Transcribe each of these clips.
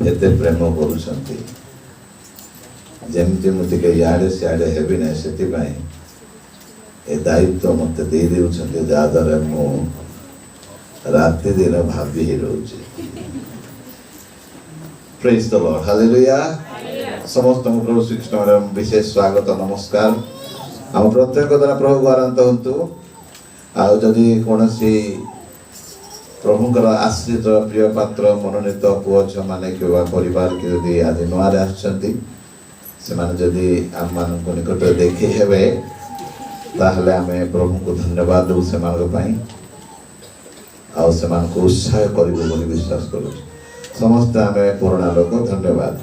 एते प्रेम करुछंती जेमती मु टिके याडे सियाडे हेबी नै सेति भाई ए दायित्व मते दे देउछंती जादरे मु राति दिन भाबी ही रहउछि। Praise the Lord, hallelujah. समस्त प्रभु श्री कृष्ण विशेष स्वागत नमस्कार। हम प्रत्येक द्वारा प्रभु गवारंत हंतु आ जदि कोनसी प्रभुकर आश्रित प्रिय पात्र मनोनीत पुओ छ माने केवा परिवार के यदि आज नवारे आछंती से माने जदि आम मान को निकट देखि हेबे ताहले आमे प्रभु को धन्यवाद दउ से मान पई आ से मान को उत्साह करबो बोली विश्वास करू। समस्त आमे पुराना लोक धन्यवाद।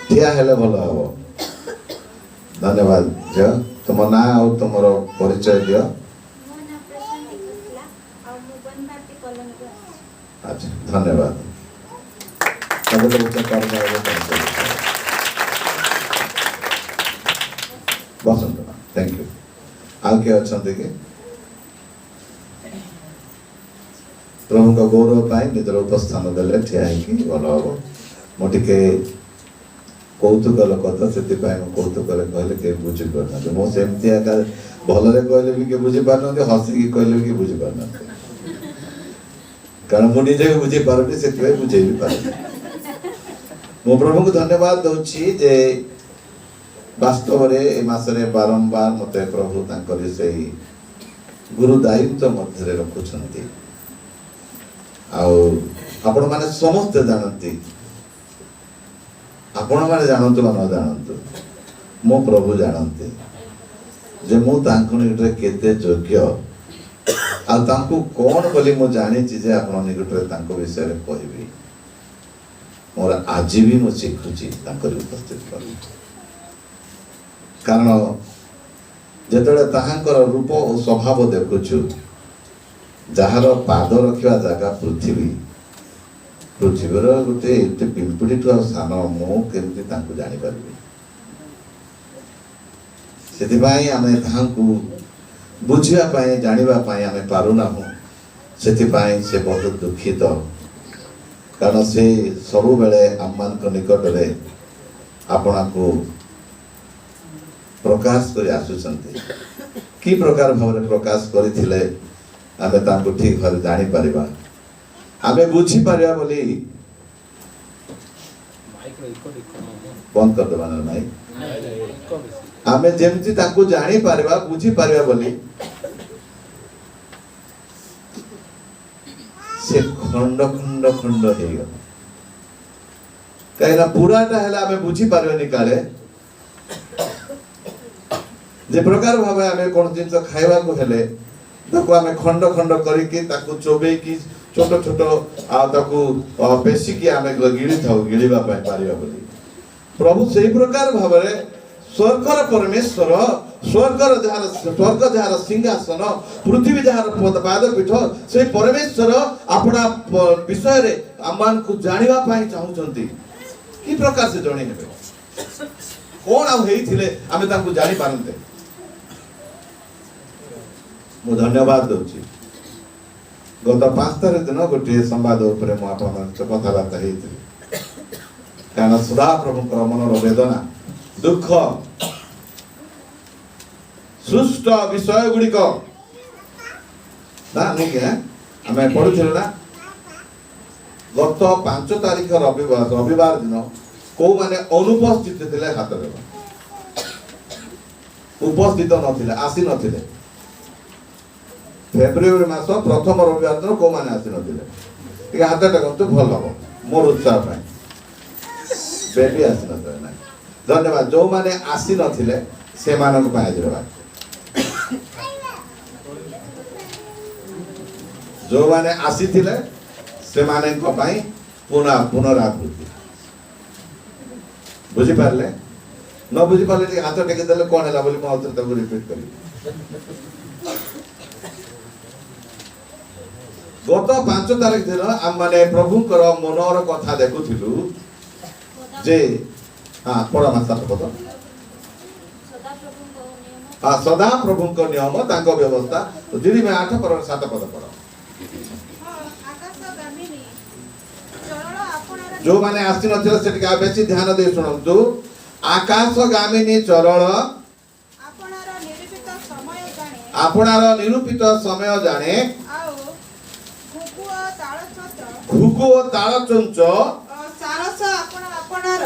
ठिया हेले भलो हबो। धन्यवाद। जो तुम ना आ तुमरो परिचय दियो। अच्छा धन्यवाद। बसंत थैंक यू। आगे अच्छे कि प्रभु का गौरव पाई निजर उपस्थान देले ठिया कि भल हम मोटे कौतुक लोक तो से कौतुक कहले के बुझी पारना मो सेमती आका भलरे कहले भी के बुझी पारना हसिकी कहले भी के बुझी पारना कारण मुझे निजे बुझी पारनी से बुझे भी पारे। मो प्रभु को धन्यवाद दउछि जे वास्तव रे ए मासरे बारंबार मते प्रभु तांकर से गुरु दायित्व मध्य रखुछंती आपण माने समस्त जानती आपण माने जानतु न जानतु मो प्रभु जानते जे मु तांको निकटरे केते योग्य आ तांको कोन बोली मु जानि छि जे आपण निकटरे तांको विषय रे कहबी मोर आज भी मु सिखुछि तांकर उपस्थित कर कारण जेतले ताहांकर रूप और स्वभाव देखुछु जहार पाद रखिवा जगह पृथ्वी पृथ्वीर गोटे एते पिंपुड़ी टू सान मु केमती तांको जानि परबी सेति भाई आमे तांको बुझिया पाए जानिबा पाए आमे पारु ना हो सेति भाई से बहुत दुखित कारण से सब बेले आमान को निकट रे आपना को प्रकाश करि आसुचंती की प्रकार भाव प्रकाश करिथिले आमे तांको ठीक भाव जानि परिबा आमे बुझी पारिया बोली बंद कर देबा ना माइक आमे जेमति तांको जानि पारिबा बुझी पारिया बोली से खंड खंड खंड हे गयो कहिना पूराटा हैला आमे बुझी पारियो निकाले जे प्रकार भाबे आमे कोन जिंस खाइबा को हेले ताको आमे खंड खंड करी के ताको चोबे की छोटो छोटो आ ताको बेसी की आमे गिळी थाउ गिळीबा पाई पारिबा बोली प्रभु सेही प्रकार भाबरे स्वर्गर परमेश्वर स्वर्गर जहार सिंहासन पृथ्वी जहार पादपीठ से परमेश्वर अपना विषय रे आमान को जानिबा पाई चाहुचंती की प्रकार से जणी हेबे कोन आ हेइथिले आमे तांको जानि पारंते मु धन्यवाद दउछि। गत 5 तारिख दिन गोटे संवाद उपरे मु आपन कथाबार्ता हेइथिले कारण सदा प्रभु मनर वेदना दुख सृष्ट विषय गुड़िक ना नहीं आम पढ़ुले ना गत 5 तारिख रविवार दिन कौ माने अनुपस्थित थे हाथ देवा उपस्थित नथिले आसी नथिले फेब्रुआरी मास प्रथम रविवार दिन कौ माने आसी नथिले हाथ टेकंतु भल हम मोर उत्साह पाई बेबी आसी नथिले ना धन्यवाद जो माने आसी नथिले से मानक पाए जवा जो माने आसी थिले से माने को पाई पुनरावृत्ति बुझी पारले न बुझी पारले कि हाथ टेके देले कोन हैला बोली म औतर तको रिपीट करी गत 5 तारिख दिन हम माने प्रभुकर मनोर कथा देखुथिलु जे हां पढ़ा मास्टर पद सदा प्रभु को नियम तांको व्यवस्था दीदी में 8 पर 7 पद पढ़ो जो माने आसी नथिले सेटिका बेसी ध्यान दे सुनंतु आकाश गामिनी चरल आपणार निरूपित समय जाने घुगु ओ तालचंच सारस आपणार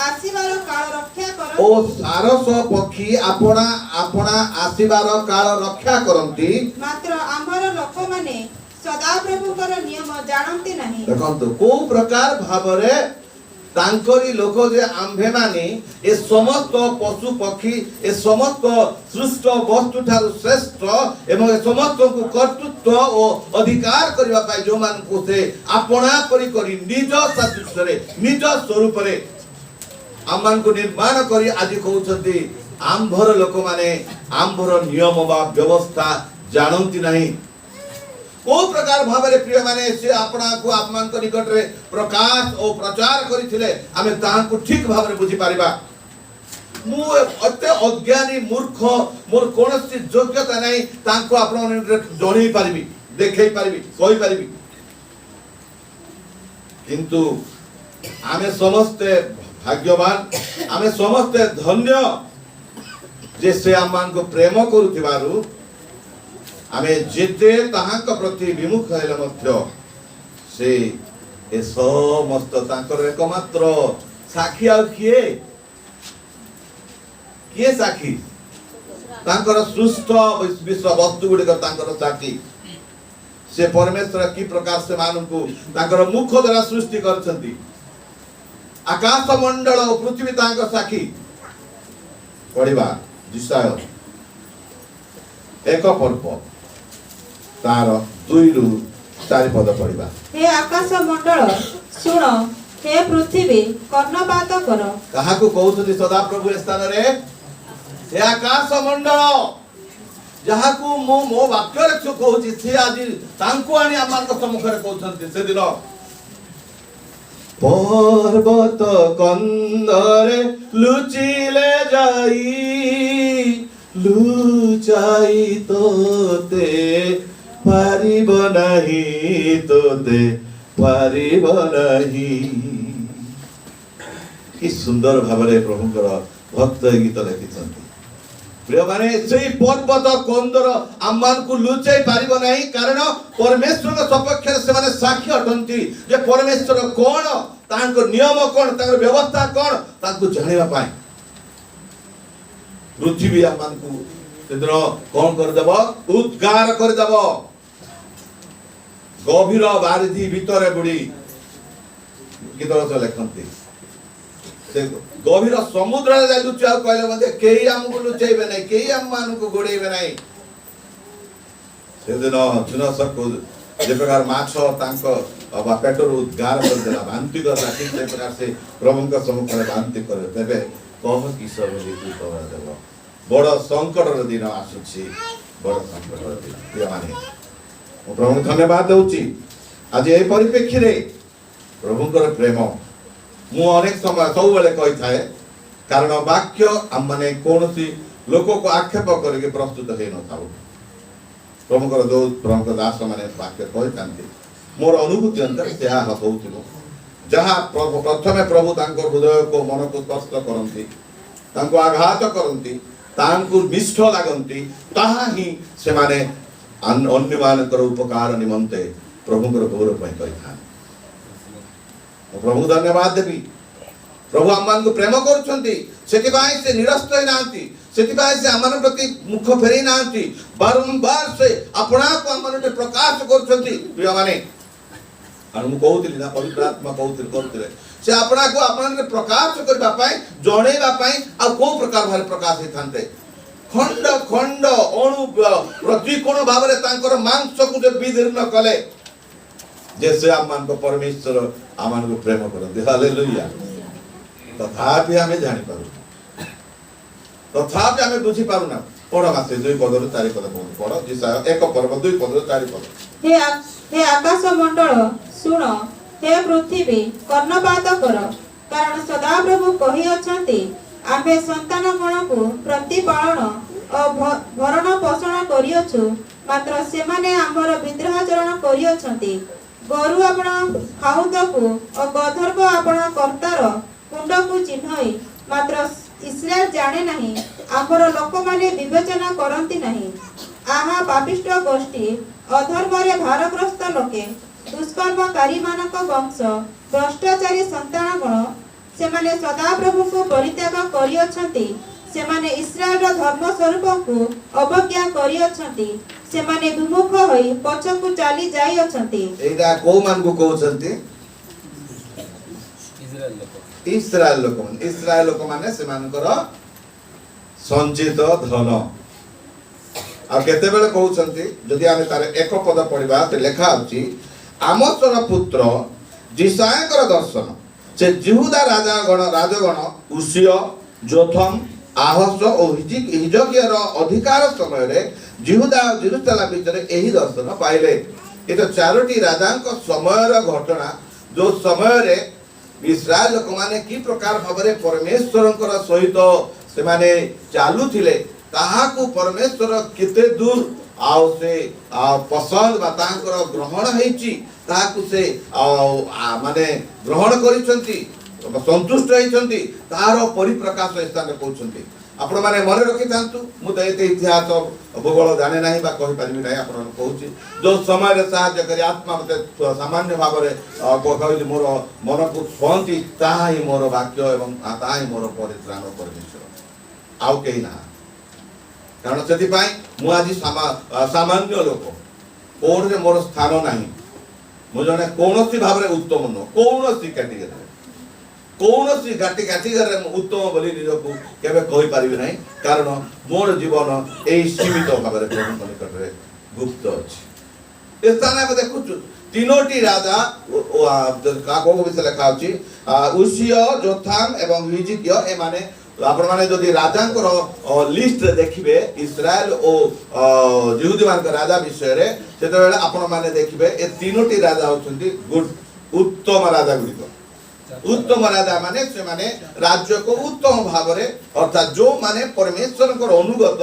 आसीबार काल रक्षा कर ओ सारस पक्षी आपणा आपणा आसीबार काल रक्षा करंती मात्र आमर लोक माने सदा प्रभुकर नियम जानंती नहीं देखंतु को प्रकार भाबरे तांकरी लोक जे आंभे माने ए समस्त पशु पक्षी ए समस्त सृष्ट वस्तु ठारू श्रेष्ठ एवं ए समस्त को कर्तृत्व ओ अधिकार करबा पाई जो मान को से आपणा करी निज सदृश्य रे निज स्वरूप रे आमान को निर्माण करी आज कहउछंती आंभर लोक माने आंभर नियम बा व्यवस्था जानंती नहीं को प्रकार भाबरे प्रिय माने से आपना को आपमान को निकट रे प्रकाश ओ प्रचार करिथिले आमे ताहा को ठीक भाबरे बुझी पारिबा मु अत्य अज्ञानी मूर्ख मोर कोनसी योग्यता नै तांको आपन जणै पारिबी देखै पारिबी कहि पारिबी किंतु आमे समस्त भाग्यवान आमे समस्त धन्य जे से आमान को प्रेम करूथिबारु आमे जेते ताहाक प्रति विमुख हेले मध्य से ए समस्त तांकर एकमात्र साखी आ किए साखी तांकर सृष्ट विश्व वस्तु गुडी तांकर साखी से परमेश्वर की प्रकार से मानकु तांकर मुख द्वारा सृष्टि करछंती आकाश मंडल और पृथ्वी तांकर साखी पढिबा जिसाय एक पर्व तार 2 रु 4 पद पढिबा हे आकाश मंडल सुनो हे पृथ्वी कर्णपात कर कहा को कहउछथि सदा प्रभु स्थान रे हे आकाश मंडल जहा को मो वाक्य रे कहउछि से आज तांको आनी आमान को सम्मुख रे कहउछथि से दिन पर्वत कंदरे लुचिले जाई लुचाई तोते पारिब नहीं तोते पारिब नहीं कि सुंदर भावरे प्रभुकर भक्त गीत लिखिछंती प्रिय माने सेई पर्वत कंदर आमान को लुचाई पारिब नहीं कारण परमेश्वर के सपक्ष से माने साक्षी अटंती जे परमेश्वर कोन तांको नियम कोन तांको व्यवस्था कोन तांको जानिबा पाए पृथ्वी आमान को सेदिन कोन कर देब उद्गार कर देब गभीर बारिधि भितर बुड़ी गीत लेखंती से गभीर समुद्र रे लुचा कहले मध्ये केही हमको लुचाइबे नै केही हम मानको गोड़ेबे नै सेदिन जुनसर को जे प्रकार माछ तांको पेटर उद्गार कर देला भांति करला ठीक से प्रकार से प्रभु का सम्मुख में भांति करे तबे कह कि सब ऋतु तोरा देव बड़ संकट र दिन आसुछि बड़ संकट र दिन प्रिय माने मो प्रभु धन्यवाद दउछि आज ए परिप्रेक्षी रे प्रभुकर प्रेम मु अनेक समय सब बेले कहि थाए कारण वाक्य हम माने कोनसी लोक को आक्षेप करके प्रस्तुत हे न थाउ प्रभुकर दो प्रभुकर दास माने वाक्य कहि थांती मोर अनुभूति अंतर से आ होउथिबो जहा प्रथमे प्रभु तांको हृदय को मन को स्पर्श करंती तांको आघात करंती तांको निष्ठ लागंती ताहा ही से माने अन्य मानकर उपकार निमंते प्रभुकर गौरव पई करिथान प्रभु धन्यवाद देबी प्रभु आमान को प्रेम करछंती सेति बाई से निरस्त होई नांती सेति बाई से आमान प्रति मुख फेरै नांती बारंबार से अपना को आमान पे प्रकाश करछंती प्रिय माने अनु कहउतिली ना पवित्र आत्मा कहउतिल करतिले से अपना को आपन प्रकाश करबा पाई जणैबा पाई आ को प्रकार भाले प्रकाश हेथांते खंड खंड अणु प्रति कोन भाबरे तांकर मांस को जे विदीर्ण कले जैसे आमान को परमेश्वर आमान को प्रेम करते हालेलुया तथापि हमें जानि पारु तथापि हमें बुझी पारु ना पढ़ मासे 2 पद 4 पद पढ़ जिसा एक पर्व 2 पद 4 पद हे आकाश मंडल सुनो हे पृथ्वी कर्णपात कर कारण सदा प्रभु कहि अछंती आमे संतान गण को प्रतिपालन और भरण पोषण करियछु मात्र से माने हमर विद्रोहाचरण करियछंती ଗୋରୁ ଆପଣ ଖାଉନ୍ଦକୁ ଓ ଗଧର୍ବ ଆପଣ କର୍ତ୍ତାର କୁଣ୍ଡକୁ ଚିହ୍ନଇ ମାତ୍ର ଇସ୍ରାଏଲ ଜାଣେ ନାହିଁ ଆମର ଲୋକମାନେ ବିବେଚନା କରନ୍ତି ନାହିଁ। ଆହା ପାପିଷ୍ଟ ଗୋଷ୍ଠୀ ଅଧର୍ମରେ ଭାରଗ୍ରସ୍ତ ଲୋକେ ଦୁଷ୍କର୍ମକାରୀମାନଙ୍କ ବଂଶ ଭ୍ରଷ୍ଟାଚାରୀ ସନ୍ତାନଗଣ ସେମାନେ ସଦାପ୍ରଭୁଙ୍କୁ ପରିତ୍ୟାଗ କରିଅଛନ୍ତି। ସେମାନେ ଇସ୍ରାଏଲର ଧର୍ମ ସ୍ୱରୂପଙ୍କୁ ଅବଜ୍ଞା କରିଅଛନ୍ତି। ସେମାନେ ବିମୁଖ ହୋଇ ପଛକୁ ଚାଲି ଯାଇଅଛନ୍ତି। ଏଇଟା କୋଉ ମାନଙ୍କୁ କହୁଛନ୍ତି? ଇସ୍ରାଏଲ ଲୋକମାନେ ସେମାନଙ୍କର ସଞ୍ଚିତ ଧନ। ଆଉ କେତେବେଳେ କହୁଛନ୍ତି? ଯଦି ଆମେ ତାର ଏକ ପଦ ପଢିବା ତ ଲେଖା ଅଛି ଆମୋସର ପୁତ୍ର ଜିସାୟଙ୍କର ଦର୍ଶନ ସେ ଜିହୁଦା ରାଜଗଣ ଉସିୟ ଯୋଥମ ଆହସ ଓ ହିଜକିୟର ଅଧିକାର ସମୟରେ ଜିହୁଦା ଓ ଜେରୁସାଲେମ ଭିତରେ ଏହି ଦର୍ଶନ ପାଇଲେ। ଏଟା ଚାରୋଟି ରାଜାଙ୍କ ସମୟର ଘଟଣା, ଯୋଉ ସମୟରେ ଇସ୍ରାଏଲ ଲୋକମାନେ କି ପ୍ରକାର ଭାବରେ ପରମେଶ୍ୱରଙ୍କର ସହିତ ସେମାନେ ଚାଲୁଥିଲେ, ତାହାକୁ ପରମେଶ୍ୱର କେତେ ଦୂର ଆଉ ସେ ପସନ୍ଦ ବା ତାଙ୍କର ଗ୍ରହଣ ହେଇଛି, ତାହାକୁ ସେ ମାନେ ଗ୍ରହଣ କରିଛନ୍ତି, ସନ୍ତୁଷ୍ଟ ହେଇଛନ୍ତି, ତାହାର ପରିପ୍ରକାଶ ଏ ସ୍ଥାନରେ କହୁଛନ୍ତି। ଆପଣମାନେ ମନେ ରଖିଥାନ୍ତୁ, ମୁଁ ତ ଏତେ ଇତିହାସ ଭୂଗୋଳ ଜାଣେ ନାହିଁ ବା କହିପାରିବି ନାହିଁ। ଆପଣମାନଙ୍କୁ କହୁଛି ଯୋଉ ସମୟରେ ସାହାଯ୍ୟ କରି ଆତ୍ମା ମତେ ସାମାନ୍ୟ ଭାବରେ କହିଲି ମୋର ମନକୁ ଛୁଅନ୍ତି, ତାହା ହିଁ ମୋର ବାକ୍ୟ ଏବଂ ତାହା ହିଁ ମୋର ପରିତ୍ରାଣ ପରମେଶ୍ୱର, ଆଉ କେହି ନାହାନ୍ତି। କାରଣ ସେଥିପାଇଁ ମୁଁ ଆଜି ସାମାନ୍ୟ ଲୋକ, କୋଉଠିରେ ମୋର ସ୍ଥାନ ନାହିଁ। ମୁଁ ଜଣେ କୌଣସି ଭାବରେ ଉତ୍ତମ ନୁହଁ, କୌଣସି କାଟିଗରରେ ମୁଁ ଉତ୍ତମ ବୋଲି ନିଜକୁ କେବେ କହିପାରିବି ନାହିଁ। କାରଣ ମୋର ଜୀବନ ଏଇ ସୀମିତ ଭାବରେ ପ୍ରଭୁଙ୍କ ନିକଟରେ ଗୁପ୍ତ ଅଛି। ଏ ସ୍ଥାନରେ ଆମେ ଦେଖୁଛୁ ତିନୋଟି ରାଜା କୋଉ ବିଷୟରେ ଲେଖା ଅଛି, ଉସିୟ, ଯୋଥାମ ଏବଂ ହିଜକିୟ। ଏମାନେ ଆପଣମାନେ ଯଦି ରାଜାଙ୍କର ଲିଷ୍ଟରେ ଦେଖିବେ ଇସ୍ରାଏଲ ଓ ଜିହୁଦୀ ମାନଙ୍କ ରାଜା ବିଷୟରେ, ସେତେବେଳେ ଆପଣମାନେ ଦେଖିବେ ଏ ତିନୋଟି ରାଜା ହଉଛନ୍ତି ଉତ୍ତମ ରାଜା ଗୁଡିକ। ଉତ୍ତମ ରାଜା ମାନେ ସେମାନେ ରାଜ୍ୟକୁ ଉତ୍ତମ ଭାବରେ, ଅର୍ଥାତ୍ ଯୋଉମାନେ ପରମେଶ୍ୱରଙ୍କର ଅନୁଗତ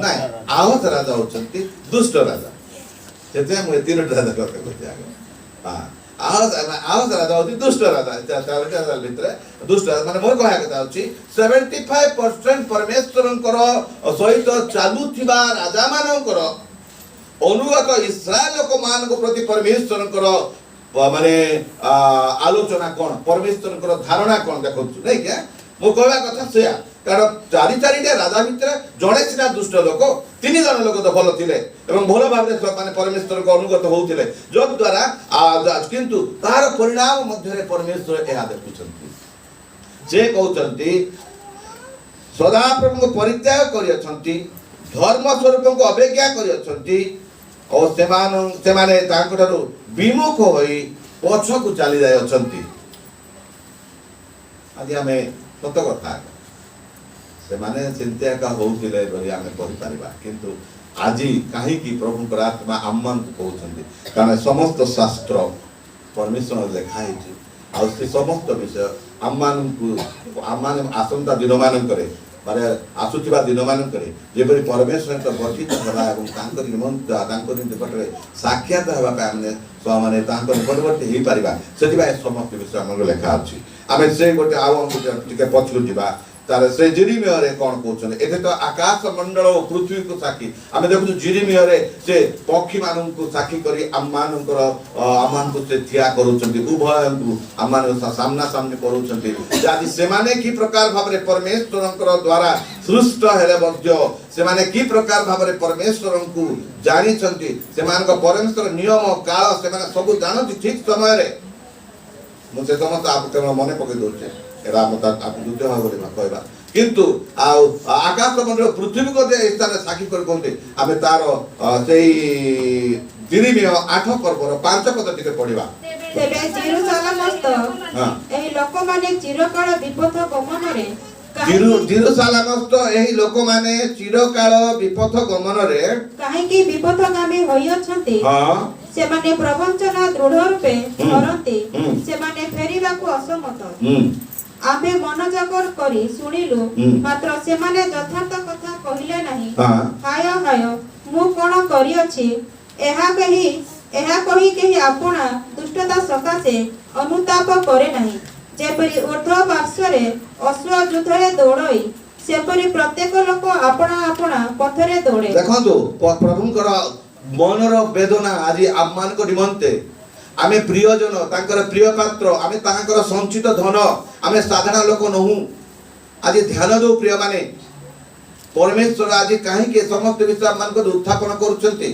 ନାଇଁ। ଆହତ ରାଜା ହଉଛନ୍ତି ଦୁଷ୍ଟ ରାଜା। ସେଥିପାଇଁ ମୁଁ ଏ ତିନୋଟି ରାଜା କଥା କହୁଛି ଆଗ। ଆହତ ରାଜା ହଉଛି ଦୁଷ୍ଟ ରାଜା। ଭିତରେ ଦୁଷ୍ଟ ରାଜା ମାନେ ମୋର କହିବା କଥା ହଉଛି 75% ପରମେଶ୍ୱରଙ୍କର ସହିତ ଚାଲୁଥିବା ରାଜା ମାନଙ୍କର ଅନୁଗତ ଇସ୍ରାଏଲ ଲୋକମାନଙ୍କ ପ୍ରତି ପରମେଶ୍ୱରଙ୍କର ମାନେ ଆଲୋଚନା କଣ, ପରମେଶ୍ୱରଙ୍କର ଧାରଣା କଣ ଦେଖନ୍ତୁ, ନାଇଁ କି? ମୁଁ କହିବା କଥା ସେୟା। କାରଣ ଚାରିଟା ରାଜା ଭିତରେ ଜଣେ ସିନା ଦୁଷ୍ଟ ଲୋକ, 3 ଜଣ ଲୋକ ତ ଭଲ ଥିଲେ ଏବଂ ଭଲ ଭାବରେ ମାନେ ପରମେଶ୍ୱରଙ୍କ ଅନୁଗତ ହଉଥିଲେ, ଯଦ୍ୱାରା କିନ୍ତୁ ତାହାର ପରିଣାମ ମଧ୍ୟରେ ପରମେଶ୍ୱର ଏହା ଦେଖୁଛନ୍ତି। ସେ କହୁଛନ୍ତି ସଦାପ୍ରଭୁଙ୍କୁ ପରିତ୍ୟାଗ କରିଅଛନ୍ତି, ଧର୍ମ ସ୍ୱରୂପଙ୍କୁ ଅବଜ୍ଞା କରିଅଛନ୍ତି ଓ ସେମାନେ ତାଙ୍କଠାରୁ ବିମୁଖ ହୋଇ ପଛକୁ ଚାଲି ଯାଇଅଛନ୍ତି। ଆଜି ଆମେ ସତ କଥା ସେମାନେ ଚିନ୍ତା ଏକା ହଉଥିଲେ ବୋଲି ଆମେ କହିପାରିବା, କିନ୍ତୁ ଆଜି କାହିଁକି ପ୍ରଭୁଙ୍କର ଆତ୍ମା ଆମମାନଙ୍କୁ କହୁଛନ୍ତି? କାରଣ ସମସ୍ତ ଶାସ୍ତ୍ର ପରମେଶ୍ୱର ଲେଖା ହେଇଛି, ଆଉ ସେ ସମସ୍ତ ବିଷୟ ଆମମାନଙ୍କୁ ଆସନ୍ତା ଦିନମାନଙ୍କରେ ମାନେ ଆସୁଥିବା ଦିନମାନଙ୍କରେ ଯେପରି ପରମେଶ୍ୱରଙ୍କ ଗଠିତ ହେବା ଏବଂ ତାଙ୍କର ନିକଟରେ ସାକ୍ଷାତ ହେବା ପାଇଁ ଆମେ ତାଙ୍କ ନିକଟବର୍ତ୍ତୀ ହେଇପାରିବା, ସେଥିପାଇଁ ସମସ୍ତ ବିଷୟ ଆମର ଲେଖା ଅଛି। ଆମେ ସେ ଗୋଟେ ଆଉ ଟିକେ ପଛକୁ ଯିବା। ତାର ସେ ଜିରିମିୟରେ କଣ କହୁଛନ୍ତି? ଏଠି ତ ଆକାଶ ମଣ୍ଡଳ ଓ ପୃଥିବୀକୁ ସାକ୍ଷୀ। ଆମେ ଦେଖୁଛୁ ଜିରିମିୟରେ ସେ ପକ୍ଷୀ ମାନଙ୍କୁ ସାକ୍ଷୀ କରି ଆମମାନଙ୍କୁ ସେ ଠିଆ କରୁଛନ୍ତି, ଉଭୟଙ୍କୁ ଆମମାନଙ୍କ ସାମ୍ନା ସାମ୍ନି କରୁଛନ୍ତି। ଆଜି ସେମାନେ କି ପ୍ରକାର ଭାବରେ ପରମେଶ୍ୱରଙ୍କର ଦ୍ଵାରା ସୃଷ୍ଟ ହେଲେ ମଧ୍ୟ ସେମାନେ କି ପ୍ରକାର ଭାବରେ ପରମେଶ୍ୱରଙ୍କୁ ଜାଣିଛନ୍ତି, ସେମାନଙ୍କ ପରମେଶ୍ୱର ନିୟମ କାଳ ସେମାନେ ସବୁ ଜାଣନ୍ତି ଠିକ ସମୟରେ। ମୁଁ ସେ ସମସ୍ତ କେବଳ ମନେ ପକେଇ ଦଉଛି, ଏରା ଦ୍ୱିତୀୟ ଭାବରେ କହିବା। କିନ୍ତୁ ଆଉ ଆକାଶ ମଣ୍ଡଳ ପୃଥିବୀକୁ ଏ ସ୍ଥାନରେ ସାକ୍ଷୀ କରି କୁହନ୍ତି। ଆମେ ତାର ସେଇ ଜିରିମିୟ 8 ପର୍ବର 5 ପଦ ଟିକେ ପଢିବା। ତେବେ ଜେରୁସାଲେମସ୍ଥ ଏହି ଲୋକମାନେ ଚିରକାଳ ବିପଥ ଗମନରେ ଜେରୁସାଲେମସ୍ଥ ଏହି ଲୋକମାନେ ଚିରକାଳ ବିପଥ ଗମନରେ କାହିଁକି ବିପଥଗାମୀ ହୋଇଅଛନ୍ତି? ସେମାନେ ପ୍ରବଞ୍ଚନା ଦୃଢ ରୂପେ କରନ୍ତି, ସେମାନେ ଫେରିବାକୁ ଅସମତ। ଆମେ ମନୋଯୋଗ କରି ଶୁଣିଲୁ, ମାତ୍ର ସେମାନେ ଯଥାର୍ଥ କଥା କହିଲେ ନାହିଁ। ହାୟ ହାୟ, ମୁଁ କଣ କରିଅଛି? ଏହା କେହି ଏହା କହି କେହି ଆପଣା ଦୁଷ୍ଟତା ସକାଶେ ଅନୁତାପ କରେ ନାହିଁ। ଯେପରି ଊର୍ଦ୍ଧ୍ୱ ପାର୍ଶ୍ୱରେ ଅଶ୍ଵ ଯୁଦ୍ଧରେ ଦୌଡ଼ଇ ସେପରି ପ୍ରତ୍ୟେକ ଲୋକ ଆପଣା ଆପଣା ପଥରେ ଦୌଡ଼େ। ଦେଖନ୍ତୁ ପ୍ରଭୁଙ୍କର ମନର ବେଦନା ଆଜି ଆମମାନଙ୍କ ନିମନ୍ତେ ଆମେ ପ୍ରିୟଜନ ତାଙ୍କର ପ୍ରିୟ ପାତ୍ର ଆମେ ତାଙ୍କର ସଞ୍ଚିତ ଧନ ଆମେ ସାଧାରଣ ଲୋକ ନହୁଁ। ଆଜି ଧ୍ୟାନ ଦେଉ ପ୍ରିୟମାନେ ପରମେଶ୍ୱର ଆଜି କାହିଁକି ସମସ୍ତ ବିଷୟ ଆମମାନଙ୍କୁ ଉତ୍ଥାପନ କରୁଛନ୍ତି।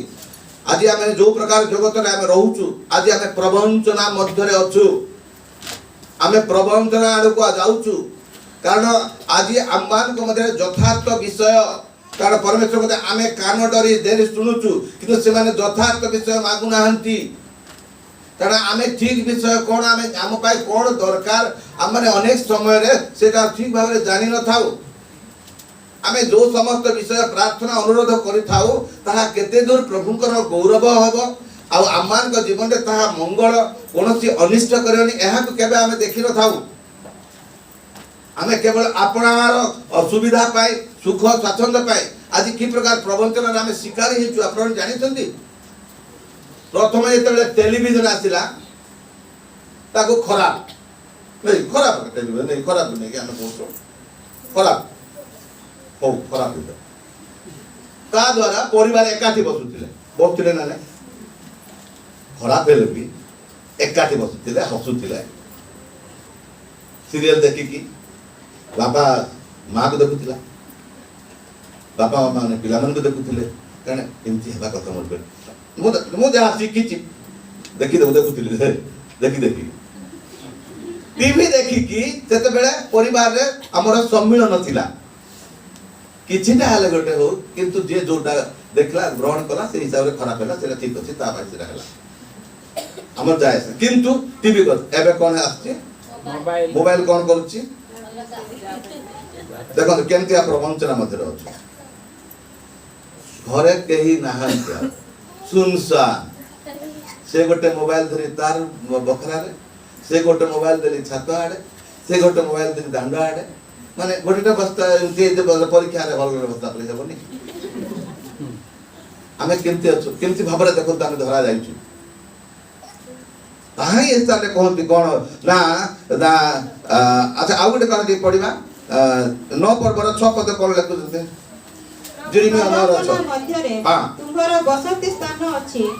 ଆଜି ଆମେ ଯୋଉ ପ୍ରକାର ଜଗତରେ ଆମେ ରହୁଛୁ ଆଜି ଆମେ ପ୍ରବଞ୍ଚନା ମଧ୍ୟରେ ଅଛୁ ଆମେ ପ୍ରବଞ୍ଚନା ଆଡ଼କୁ ଯାଉଛୁ କାରଣ ଆଜି ଆମମାନଙ୍କ ମଧ୍ୟରେ ଯଥାର୍ଥ ବିଷୟ କାରଣ ପରମେଶ୍ୱର କଥା ଆମେ କାନ ଡରି ଦେରି ଶୁଣୁଛୁ କିନ୍ତୁ ସେମାନେ ଯଥାର୍ଥ ବିଷୟ ମାଗୁନାହାନ୍ତି କାରଣ ଆମେ ଠିକ ବିଷୟ କ'ଣ ଆମେ ଆମ ପାଇଁ କ'ଣ ଦରକାର ଆମେ ଅନେକ ସମୟରେ ସେଟା ଠିକ ଭାବରେ ଜାଣିନଥାଉ। ଆମେ ଯୋଉ ସମସ୍ତ ବିଷୟ ପ୍ରାର୍ଥନା ଅନୁରୋଧ କରିଥାଉ ତାହା କେତେ ଦୂର ପ୍ରଭୁଙ୍କର ଗୌରବ ହେବ ଆଉ ଆମମାନଙ୍କ ଜୀବନରେ ତାହା ମଙ୍ଗଳ କୌଣସି ଅନିଷ୍ଟ କରିବନି ଏହାକୁ କେବେ ଆମେ ଦେଖିନଥାଉ। ଆମେ କେବଳ ଆପଣାର ଅସୁବିଧା ପାଇଁ ସୁଖ ସ୍ୱାଚ୍ଛନ୍ଦ୍ୟ ପାଇଁ ଆଜି କି ପ୍ରକାର ପ୍ରବଞ୍ଚନାରେ ଆମେ ଶିକାର ହେଇଛୁ ଆପଣ ଜାଣିଛନ୍ତି। ପ୍ରଥମେ ଯେତେବେଳେ ଟେଲିଭିଜନ ଆସିଲା ତାକୁ ଖରାପ ଟେଲିଭିଜନ ଖରାପ ନେଇକି ଆମେ କହୁଛୁ ଖରାପ ହଉ ଖରାପ ହେଇଯାଉ ତା ଦ୍ୱାରା ପରିବାର ଏକାଠି ବସୁଥିଲେ ନା ନାଇଁ ଖରାପ ହେଲେ ବି ଏକାଠି ବସୁଥିଲେ ହସୁଥିଲେ ସିରିଏଲ ଦେଖିକି ବାପା ମାଆକୁ ଦେଖୁଥିଲା ବାପା ମାନେ ପିଲାମାନଙ୍କୁ ଦେଖୁଥିଲେ କାରଣ ଏମିତି ହେବା କଥା ମୋର ମୁଁ ଯାହା ଶିଖିଛି ଦେଖୁଥିଲି ଦେଖି ଟିଭି ଦେଖିକି ସେତେବେଳେ ପରିବାରରେ ଆମର ସମ୍ମିଳନ ଥିଲା କିଛିଟା ହେଲେ ଗୋଟେ ହଉ କିନ୍ତୁ ଯିଏ ଯୋଉଟା ଦେଖିଲା ଗ୍ରହଣ କଲା ସେ ହିସାବରେ ଖରାପ ହେଲା ସେଟା ଠିକ ଅଛି ତା ପାଇଁ ସେଟା ହେଲା ଆମର ଯାଏ କିନ୍ତୁ ଟିଭି ଏବେ କ'ଣ ଆସୁଛି ମୋବାଇଲ କ'ଣ କରୁଛି ଦେଖନ୍ତୁ କେମିତିଆ ପ୍ରବଞ୍ଚନା ମଧ୍ୟରେ ଅଛି ଘରେ କେହି ନାହାନ୍ତି ସୁନସାନ ସେ ଗୋଟେ ମୋବାଇଲ ଧରି ତାର ବଖରାରେ ସେ ଗୋଟେ ମୋବାଇଲ ଧରି ଛାତ ଆଡ଼େ ସେ ଗୋଟେ ମୋବାଇଲ ଧରି ଦାଣ୍ଡ ଆଡ଼େ ମାନେ ଗୋଟେ ବସ୍ତା ପରୀକ୍ଷାରେ ଭଲ ବ୍ୟବସ୍ଥା କରି ହେବନି ଆମେ କେମିତି ଅଛୁ କେମିତି ଭାବରେ ଦେଖନ୍ତୁ ଆମେ ଧରା ଯାଇଛୁ ତାହା ହିଁ ସ୍ଥାନରେ କହନ୍ତି କ'ଣ ନା ଆଚ୍ଛା ଆଉ ଗୋଟେ କ'ଣ ଟିକେ ପଢିବା 9 ପର୍ବର 6 ପଦ କ'ଣ ଲେଖୁଛନ୍ତି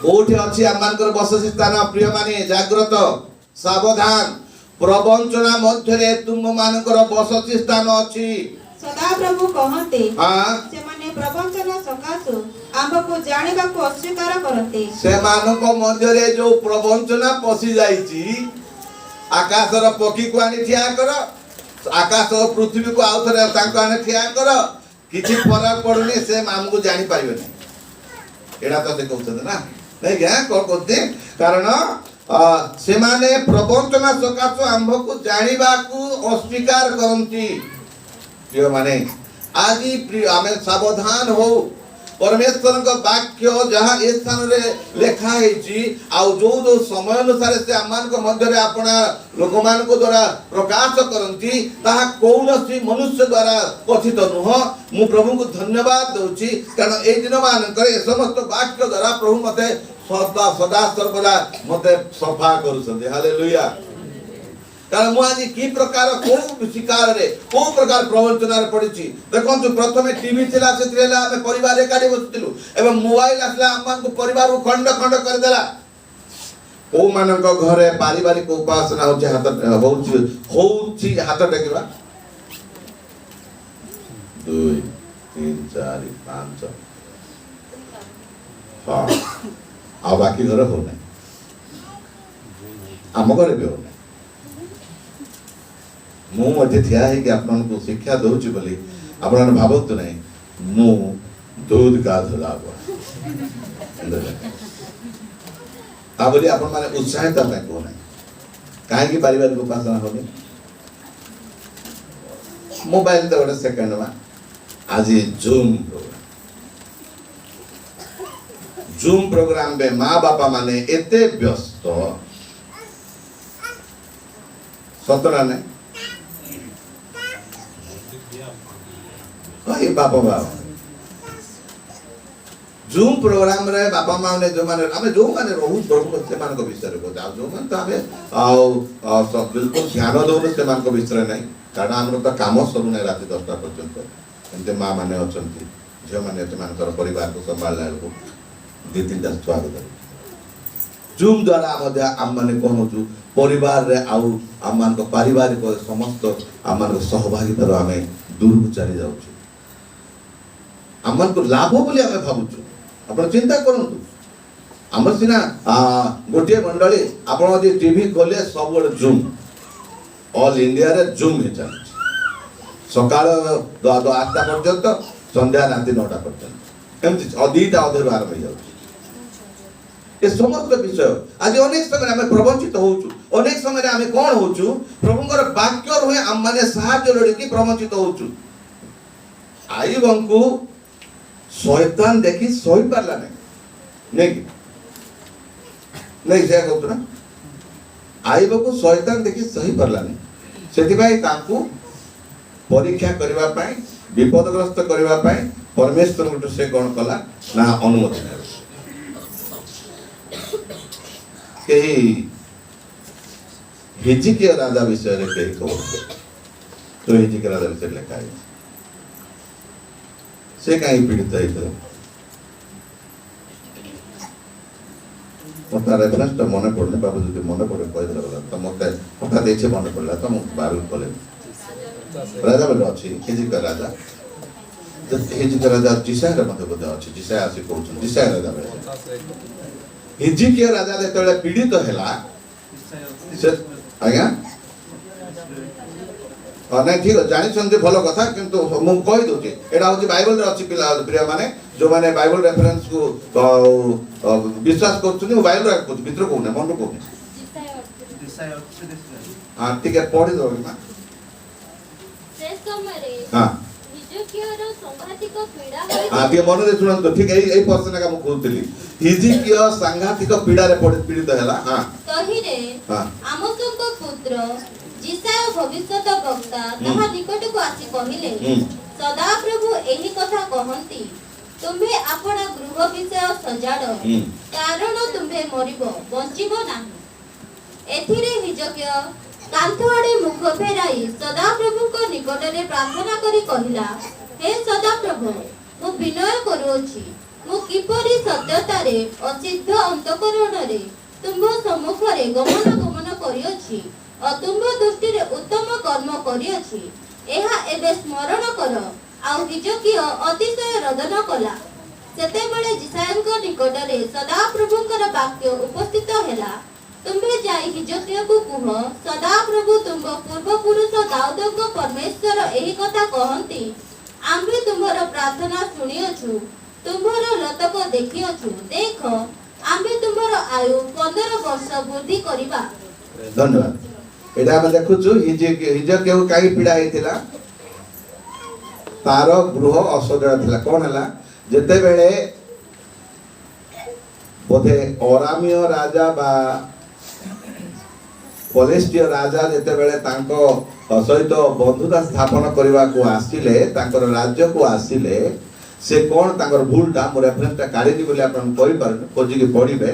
କୋଉଠି ଅଛି ଆମମାନଙ୍କର ବସତି ସ୍ଥାନ ପ୍ରିୟମାନେ ଜାଗ୍ରତ ସାବଧାନ ପ୍ରବଞ୍ଚନା ମଧ୍ୟରେ ତୁମମାନଙ୍କର ବସତି ସ୍ଥାନ ଅଛି ସଦାପ୍ରଭୁ କହନ୍ତି ସେମାନେ ପ୍ରବଞ୍ଚନା ସକାଶୁ ଆମ୍ଭକୁ ଜାଣିବାକୁ ଅସ୍ୱୀକାର କରନ୍ତି। ସେମାନଙ୍କ ମଧ୍ୟରେ ଯୋଉ ପ୍ରବଞ୍ଚନା ପଶି ଯାଇଛି ଆକାଶର ପକ୍ଷୀକୁ ଆଣି ଠିଆ କର ଆକାଶ ପୃଥିବୀକୁ ଆଉ ଥରେ ତାଙ୍କୁ ଆଣି ଠିଆ କର କିଛି ଫରକ ପଡୁନି ସେ ଆମକୁ ଜାଣିପାରିବେନି ଏଇଟା ତ ସେ କହୁଛନ୍ତି ନା ନାଇଁ କ'ଣ କହୁଛନ୍ତି କାରଣ ସେମାନେ ପ୍ରବଞ୍ଚନା ସକାଶୁ ଆମ୍ଭକୁ ଜାଣିବାକୁ ଅସ୍ୱୀକାର କରନ୍ତି। ପ୍ରିୟମାନେ ଆଜି ଆମେ ସାବଧାନ ହଉ ପରମେଶ୍ୱରଙ୍କ ବାକ୍ୟ ଯାହା ଏ ସ୍ଥାନରେ ଲେଖା ହେଇଛି ଆଉ ଯୋଉ ସମୟ ଅନୁସାରେ ସେ ଆମମାନଙ୍କ ମଧ୍ୟରେ ଆପଣା ଲୋକମାନଙ୍କ ଦ୍ୱାରା ପ୍ରକାଶ କରନ୍ତି ତାହା କୌଣସି ମନୁଷ୍ୟ ଦ୍ୱାରା କଥିତ ନୁହଁ। ମୁଁ ପ୍ରଭୁଙ୍କୁ ଧନ୍ୟବାଦ ଦଉଛି କାରଣ ଏଇ ଦିନ ମାନଙ୍କରେ ଏ ସମସ୍ତ ବାକ୍ୟ ଦ୍ୱାରା ପ୍ରଭୁ ମତେ ସଦା ସର୍ବଦା ମତେ ସଫା କରୁଛନ୍ତି ହାଲେଲୁୟା। କାରଣ ମୁଁ ଆଜି କି ପ୍ରକାର କୋଉ ଶିକାରରେ କୋଉ ପ୍ରକାର ପ୍ରବଞ୍ଚନାରେ ପଡିଛି ଦେଖନ୍ତୁ ପ୍ରଥମେ ଟିଭି ଥିଲା ସେଥିରେ ହେଲା ଆମେ ପରିବାର ଏକାଠି ବସୁଥିଲୁ ଏବଂ ମୋବାଇଲ ଆସିଲା ଆମମାନଙ୍କୁ ପରିବାରକୁ ଖଣ୍ଡ ଖଣ୍ଡ କରିଦେଲା। କୋଉମାନଙ୍କ ଘରେ ପାରିବାରିକ ଉପାସନା ହଉଛି ହାତ ଟେକିବା 2 3 4 5 ହଁ ଆଉ ବାକି ଘରେ ହଉନାହିଁ ଆମ ଘରେ ବି ହଉନାହିଁ। ମୁଁ ମଧ୍ୟ ଠିଆ ହେଇକି ଆପଣଙ୍କୁ ଶିକ୍ଷା ଦଉଛି ବୋଲି ଆପଣମାନେ ଭାବନ୍ତୁ ନାହିଁ ମୁଁ ଦୁଧ ଗାଧୁଲା ତା ବୋଲି ଆପଣମାନେ ଉତ୍ସାହିତ ପାଇଁ କହୁନାହିଁ କାହିଁକି ପାରିବାରିକ ଉପାସନା ହଉନି ମୋବାଇଲ ତ ଗୋଟେ ସେକେଣ୍ଡ ମା ଆଜି ଜୁମ୍ ପ୍ରୋଗ୍ରାମ ରେ ମା ବାପା ମାନେ ଏତେ ବ୍ୟସ୍ତ ସତରା ନାହିଁ ବାପା जूम प्रोग्राम रे बापा माने जो माने आमे जो माने रहू प्रभु से मान को विषय रे को जो माने तो आमे सब बिल्कुल ध्यान दउनु से मान को विषय नहीं कारण हमर तो काम सरू नै राति 10टा पर्यंत एते मां माने अछंती जे माने एते मानकर परिवार को संभालला को 2-3टा छुआ को जूम द्वारा मध्य आम माने कोन छु परिवार रे आउ आम मान को पारिवारिक समस्त आम मान को सहभागिता रो आमे दूर को चली जाउ छु आम मान को लाभ बोली आमे भाबु छु आपण चिंता करंतु हमर सिना गोटे मंडली आपण यदि टीवी खोले सब बड़ जूम ऑल इंडिया रे जूम हे चल सकाळ 8टा पर्यंत संध्या राति 9टा पर्यंत एमति अदीटा अधर आरंभ हो जाउ ए समस्त विषय आज अनेक समय आमे प्रवंचित होउछु अनेक समय आमे कोन होउछु प्रभुଙ୍କର वाक्य रहे हम माने साहाय्य लोडी की प्रवंचित होउछु आई बंकु शैतान देखि सही पारला नहीं नहीं से कहतो ना आई बंकु शैतान देखि सही पारला नहीं सेति भाई ताकू परीक्षा करबा पई विपदग्रस्त करबा पई परमेश्वर गुट से कोन कला ना अनुमति नै कही हिजकिया राजा विषय रे कही कहते तो हिजकिया राजा विषय लिखा है से कहीं पीड़ित है मत रेफरेंस तो मन पड़ने बाबू जो मन पड़े कह दिला तो मत हठात इच्छे मन पड़ला तो मु बाइबल खोले राजा बोले अछि हिजकिया राजा जब हिजकिया राजा जिसा रे मते बोले अछि जिसा आसी कहउछ जिसा राजा बोले हिजकिया राजा जेतले पीड़ित हैला से आज्ञा नहीं ठीक जानी छंती भलो कथा किंतु मु कहि दोची एडा होची बाइबल रे अछि पिला प्रिय माने जो माने बाइबल रेफरेंस को विश्वास करछुनी मु बाइबल रे कुछ मित्र को ने मन को हां ठीक है पढ़ी दो मां से समय रे हां हिजकिया रो संघातिक पीड़ा होई हां के मन रे सुनन तो ठीक एई पर्सन का मु कहतली हिजकिया संघातिक पीड़ा रे पीड़ित हैला हां तही रे हां आमोसक पुत्र जिसाय भविष्यत वक्ता ताहा निकट को आसी कहिले सदा प्रभु एही कथा कहंती तुम्हे आपना गृह विषय सजाड़ कारण तुम्हे मरिबो बंचिबो नाही एथिरे हिजकिया कांथआडे मुख फेराई सदा प्रभु को निकट रे प्रार्थना करी कहिला हे सदा प्रभु मु विनय करूछि मु किपरि सत्यता रे असिद्ध अंतकरण रे तुम सम्मुख रे गमन करियछि तुम दृष्टि रे उत्तम कर्म करियछि एहा एबे स्मरण कर आउ हिजकिया अतिशय रदन कला सेते बेले जिसायଙ୍କ निकटरे सदा प्रभुଙ୍କର वाक्य उपस्थित ହେଲା तुम्हे जाई हिजकिया को कुह सदा प्रभु तुम पूर्व पुरुष दाऊदଙ୍କ परमेश्वर एही कथा कहंती आम्भे तुमरो प्रार्थना सुनियछु तुमरो लतक देखियछु देख आम्भे तुमरो आयु 15 वर्ष वृद्धि करिबा धन्यवाद एटा हम देखुछु हिजकिया को काई पीड़ा हेतिला तार गृह असजड़ा थिला कोन हला जेते बेले बोधे ओरामिय राजा बा पलेस्टिय राजा जेते बेले तांको सहित बंधुता स्थापन करबा को आसिले तांकर राज्य को आसिले से कोन तांकर भूलटा मो रेफरेंसटा काढी बोली आपन कहि पार खोजी के पढिबे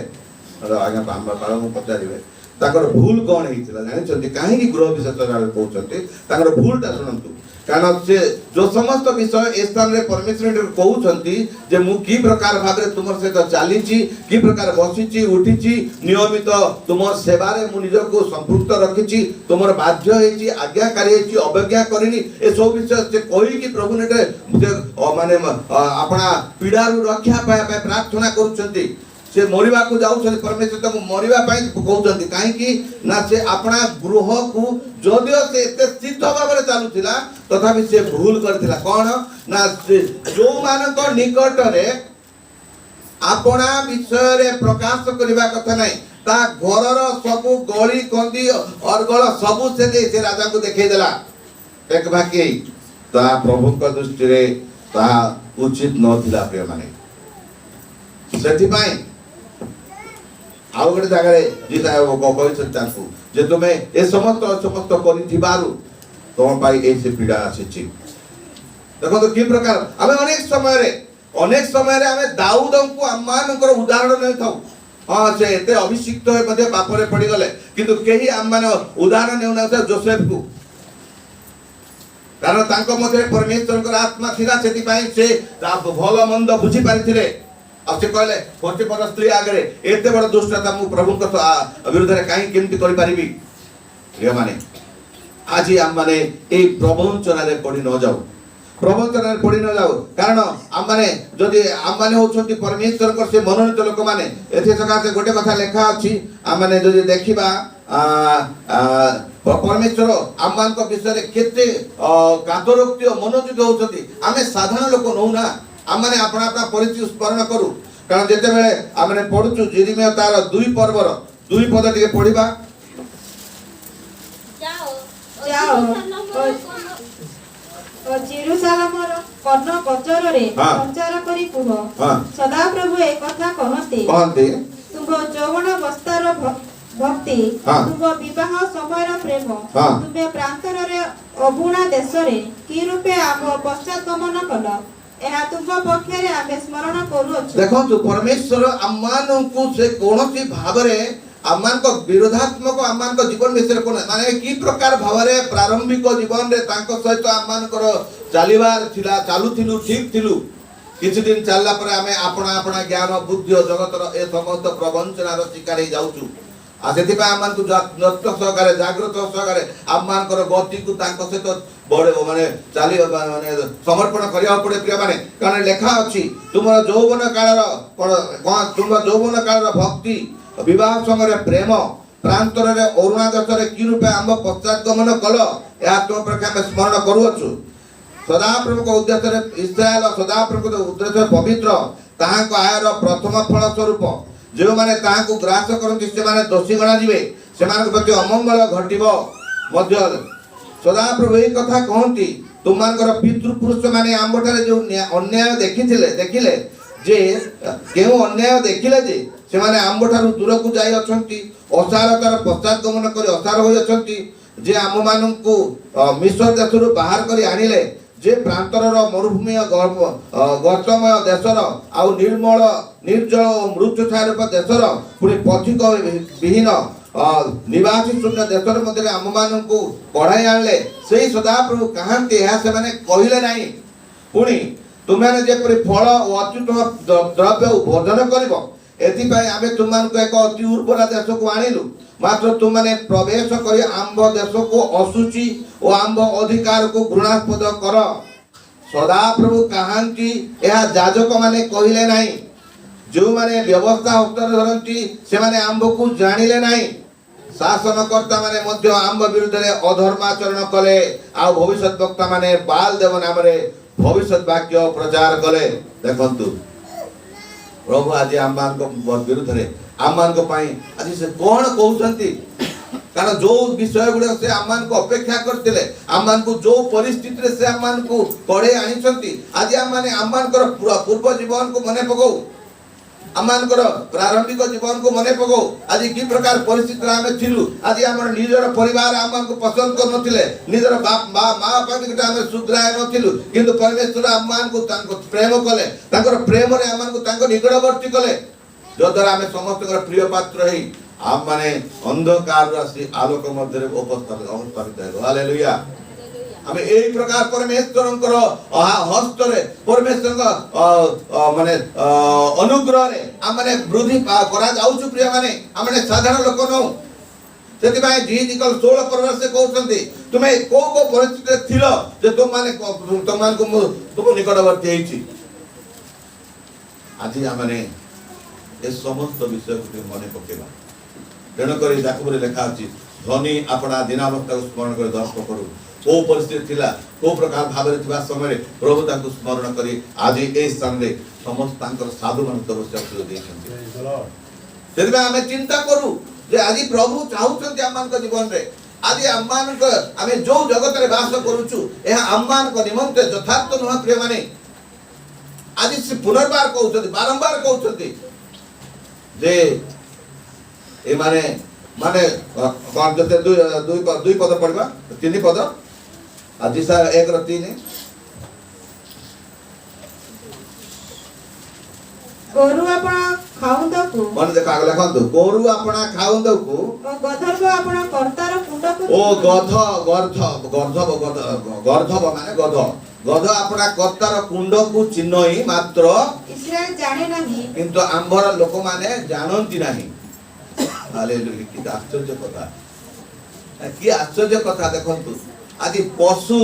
आगे बाबा को पचारिबे ताकर भूल कोन हेतिला जानि छथि काहे कि गृह विशेष राजा कहउछथि ताकर भूलटा सुनंतु कारण से जो समस्त विषय ए स्थान रे परमेश्वर कहउछथि जे मु की प्रकार भाबरे तुमर से तो चालीची की प्रकार बसिची उठीची नियमित तुमर सेवा रे मु निज को संपृक्त रखिची तुमर बाध्य हेची आज्ञाकारी हेची अवज्ञा करिनी ए सब विषय से कहि कि प्रभु ने माने आपना पीड़ा रु रक्षा पाया प्रार्थना करूछथि से मरिबा को जाउ छथि परमेश्वर तक मरिबा पई कहउछथि काहे कि ना से अपना गृह को जदियो से एते सिद्ध भाबरे चालुथिला तथापि से भूल करथिला कोन ना से जो मानक निकट रे अपना विषय रे प्रकाश करबा कथा नै ता घरर सब गली कंदी अरगळ सब से राजा को देखै देला एक बाकी ता प्रभु का दृष्टि रे ता उचित नथिला प्रिय माने सेति पई आउ गोटे जगह जीता कहते जे तुम ए समस्त समस्त करू तुम पाई ऐसे पीड़ा आसी देखो तो कि प्रकार आम अनेक समय अनेक समय रे आमे दाऊद को आम्मानकर उदाहरण नै थाउ हाँ से एते अभिषिक्त होय मध्ये पापरे पड़ी गले किंतु केही आम्मान उदाहरण नेउ ना जोसेफ को कारण तांको मध्ये परमेश्वर आत्मा थिला सेति पई से भल मंद बुझी पारिथिले आ से कहले 40 पर स्त्री आगरे एते बड़ दुष्टता मु प्रभु को विरुद्ध रे काई केमति करि परिबी प्रिय माने आज हम माने ए प्रवंचना रे पड़ी न जाऊ प्रवचन रे पड़ी न जाऊ कारण हम माने जदि हम माने होछंती परमेश्वर को से मनोनीत लोक माने एथे सकासे गोटे कथा लेखा अछि हम माने जदि देखिबा परमेश्वर हम मान को विषय रे केते कादरोक्ति मनोजित होछंती आमे साधारण लोक नौ ना हम माने अपना अपना परिचय स्मरण करू कारण जेते बेले हम माने पढुछु यिर्मयाह तार 2 पर्वर 2 पद टिके पढिबा जाओ और जेरूसालेमर कर्ण गोचर रे संचार करी कुह सदा प्रभु एक कथा कहते तुम यौवन अवस्थार भक्ति तुम विवाह समय प्रेम तुमे प्रांतर रे अबुणा देश रे की रूपे आम पश्चात गमन कल एहा तुम पक्ष रे आमे स्मरण करू अछि देखो तो परमेश्वर अम्मान को से कोनोसी भाबरे अम्मान को विरोधात्मक अम्मान को जीवन विषय कोन माने की प्रकार भावरे प्रारंभिक जीवन रे तांको सहित अम्मान को चालीबार थिला चालू थिलु ठीक थिलु किछि दिन चलला पर आमे अपना अपना ज्ञान बुद्धि और जगतर ए समस्त प्रवंचना रो शिकार हे जाउछु आ सेति पा अम्मान को नष्ट सहकारे जागृत सहकारे अम्मान को गति को तांको सहित बड़े माने चाली माने समर्पण करिया पड़े प्रिय माने कारण लेखा अछि तुमर यौवन काल रो तुम यौवन काल रो भक्ति विवाह समय प्रेम प्रांतर रे अरुणा देश रे की रूपे आम पश्चात गमन कल या तो प्रकार स्मरण करूछु सदा प्रभु को उद्देश्य रे इस्राएल सदा प्रभु को उद्देश्य पवित्र ताहा को आयर प्रथम फल स्वरूप जो माने ताहा को ग्रास करନ୍ତି से माने दोषी गणा जिवे से माने प्रति अमंगल घटिबो मध्य सदा प्रभु ए कथा कहंती तुमानकर पितृ पुरुष माने आंबठारे जो अन्याय देखिले जे केउ अन्याय देखिले जे से माने आंबठारु दूर को जाई अछंती असारतार पश्चात गमन करी असार होई अछंती जे आम माननकु मिस्र देशरु बाहर करी आनिले जे प्रांतरर मरुभूमि गर्तमय देशर आ निर्मल निर्जल मृत्यु छायरूप देशर पुणी पथिक विहीन निवासी शून्य देशर मध्य आम माननकु कढ़ाई आनले सेही सदा प्रभु कहांती या से माने कहिले नाही पुणी तुमने जेपरि फल और अत्युत्तम द्रव्य भोजन करिवो एथिपाई आमे तुमनको एक अति उर्वर देश को आनिलु मात्र तुमने प्रवेश करी आंब देश को असुचि और आंब अधिकार को घृणास्पद कर सदा प्रभु कहांती यह जाजक माने कहिले नाही जो माने व्यवस्था हस्तर धरंती से माने आंब को जानिले नाही शासनकर्ता माने मध्य आंब विरुद्ध रे अधर्माचरण कले आ भविष्यत वक्ता माने बाल देव नाम रे भविष्यत वाक्य प्रचार कले देखंतु प्रभु आज आम्मान को विरुद्ध रे आम्मान को पाई आज से कोन कहउछंती कारण जो विषय गुडे से आम्मान को अपेक्षा करथिले आम्मान को जो परिस्थिति रे से आम्मान को पढे आनिछंती आज आम्मान को पूर्व जीवन को मने पकौ आम्मान को प्रारंभिक जीवन को मने पकौ आज की प्रकार परिस्थिति रे आमे थिलु आज हमर निजर परिवार आम्मान को पसंद कर नथिले निजर बाप मां बापा के आमे सुग्राय नथिलु किंतु परमेश्वर आम्मान को तांको प्रेम कले तांकर प्रेम रे आम्मान को तांको निकटवर्ती कले जो द्वारा आमे समस्त कर प्रिय पात्र हेई आम माने अंधकार राशि आलोक मध्य रे अवस्थापित है हालेलुया आमे एई प्रकार परमेश्वरंकर हस्त रे परमेश्वरंकर माने अनुग्रह रे आम माने वृद्धि करा जाउछु प्रिय माने आम माने साधारण लोक न सेति भाई जी निकल 16 पर्व से कहउछंती तुमे को परिस्थिति थिलो जे तुम माने तुमान को तुम निकटवर्ती हेछि आज आम माने ए समस्त विषय को मने पकेबा तेणु करी जाकबरे लेखा अछि धनी अपना दिनावस्था को स्मरण कर दर्प करू को परिस्थिति थिला को प्रकार भाबरे थिबा समय प्रभु ताको स्मरण करी आज ए स्थान रे समस्त तांकर साधु मान तपस्या कर देछन्ती तेबे हमें चिंता करू जे आज प्रभु चाहुछन्ती आमान को जीवन रे आज आमान को हमें जो जगत रे वास करूछु एहा आमान को निमंते यथार्थ न प्रिय माने आज से पुनर्बार कहउछन्ती बारंबार कहउछन्ती जे ए माने माने कोन जते दुई पद पढबा तीन पद आज सा 1 र 3 ଗୋରୁ ଆପଣ ଖାଉନ୍ଦକୁ मन देख आगे लिखंतु गोरु आपणा खाउंदकु ଓ ଗଧର୍ବ ଆପଣ କର୍ତ୍ତାର କୁଣ୍ଡକୁ ओ गध गर्ध गर्धब गध गर्धब माने गध गध आपणा कर्तार कुंडकु चिन्हई मात्र ଇସ୍ରାଏଲ ଜାଣେ ନାହିଁ किंतु आंबर लोक माने जानंती नाही हालेलुया कि आश्चर्य कथा कि आश्चर्य कथा देखंतु आदि पशु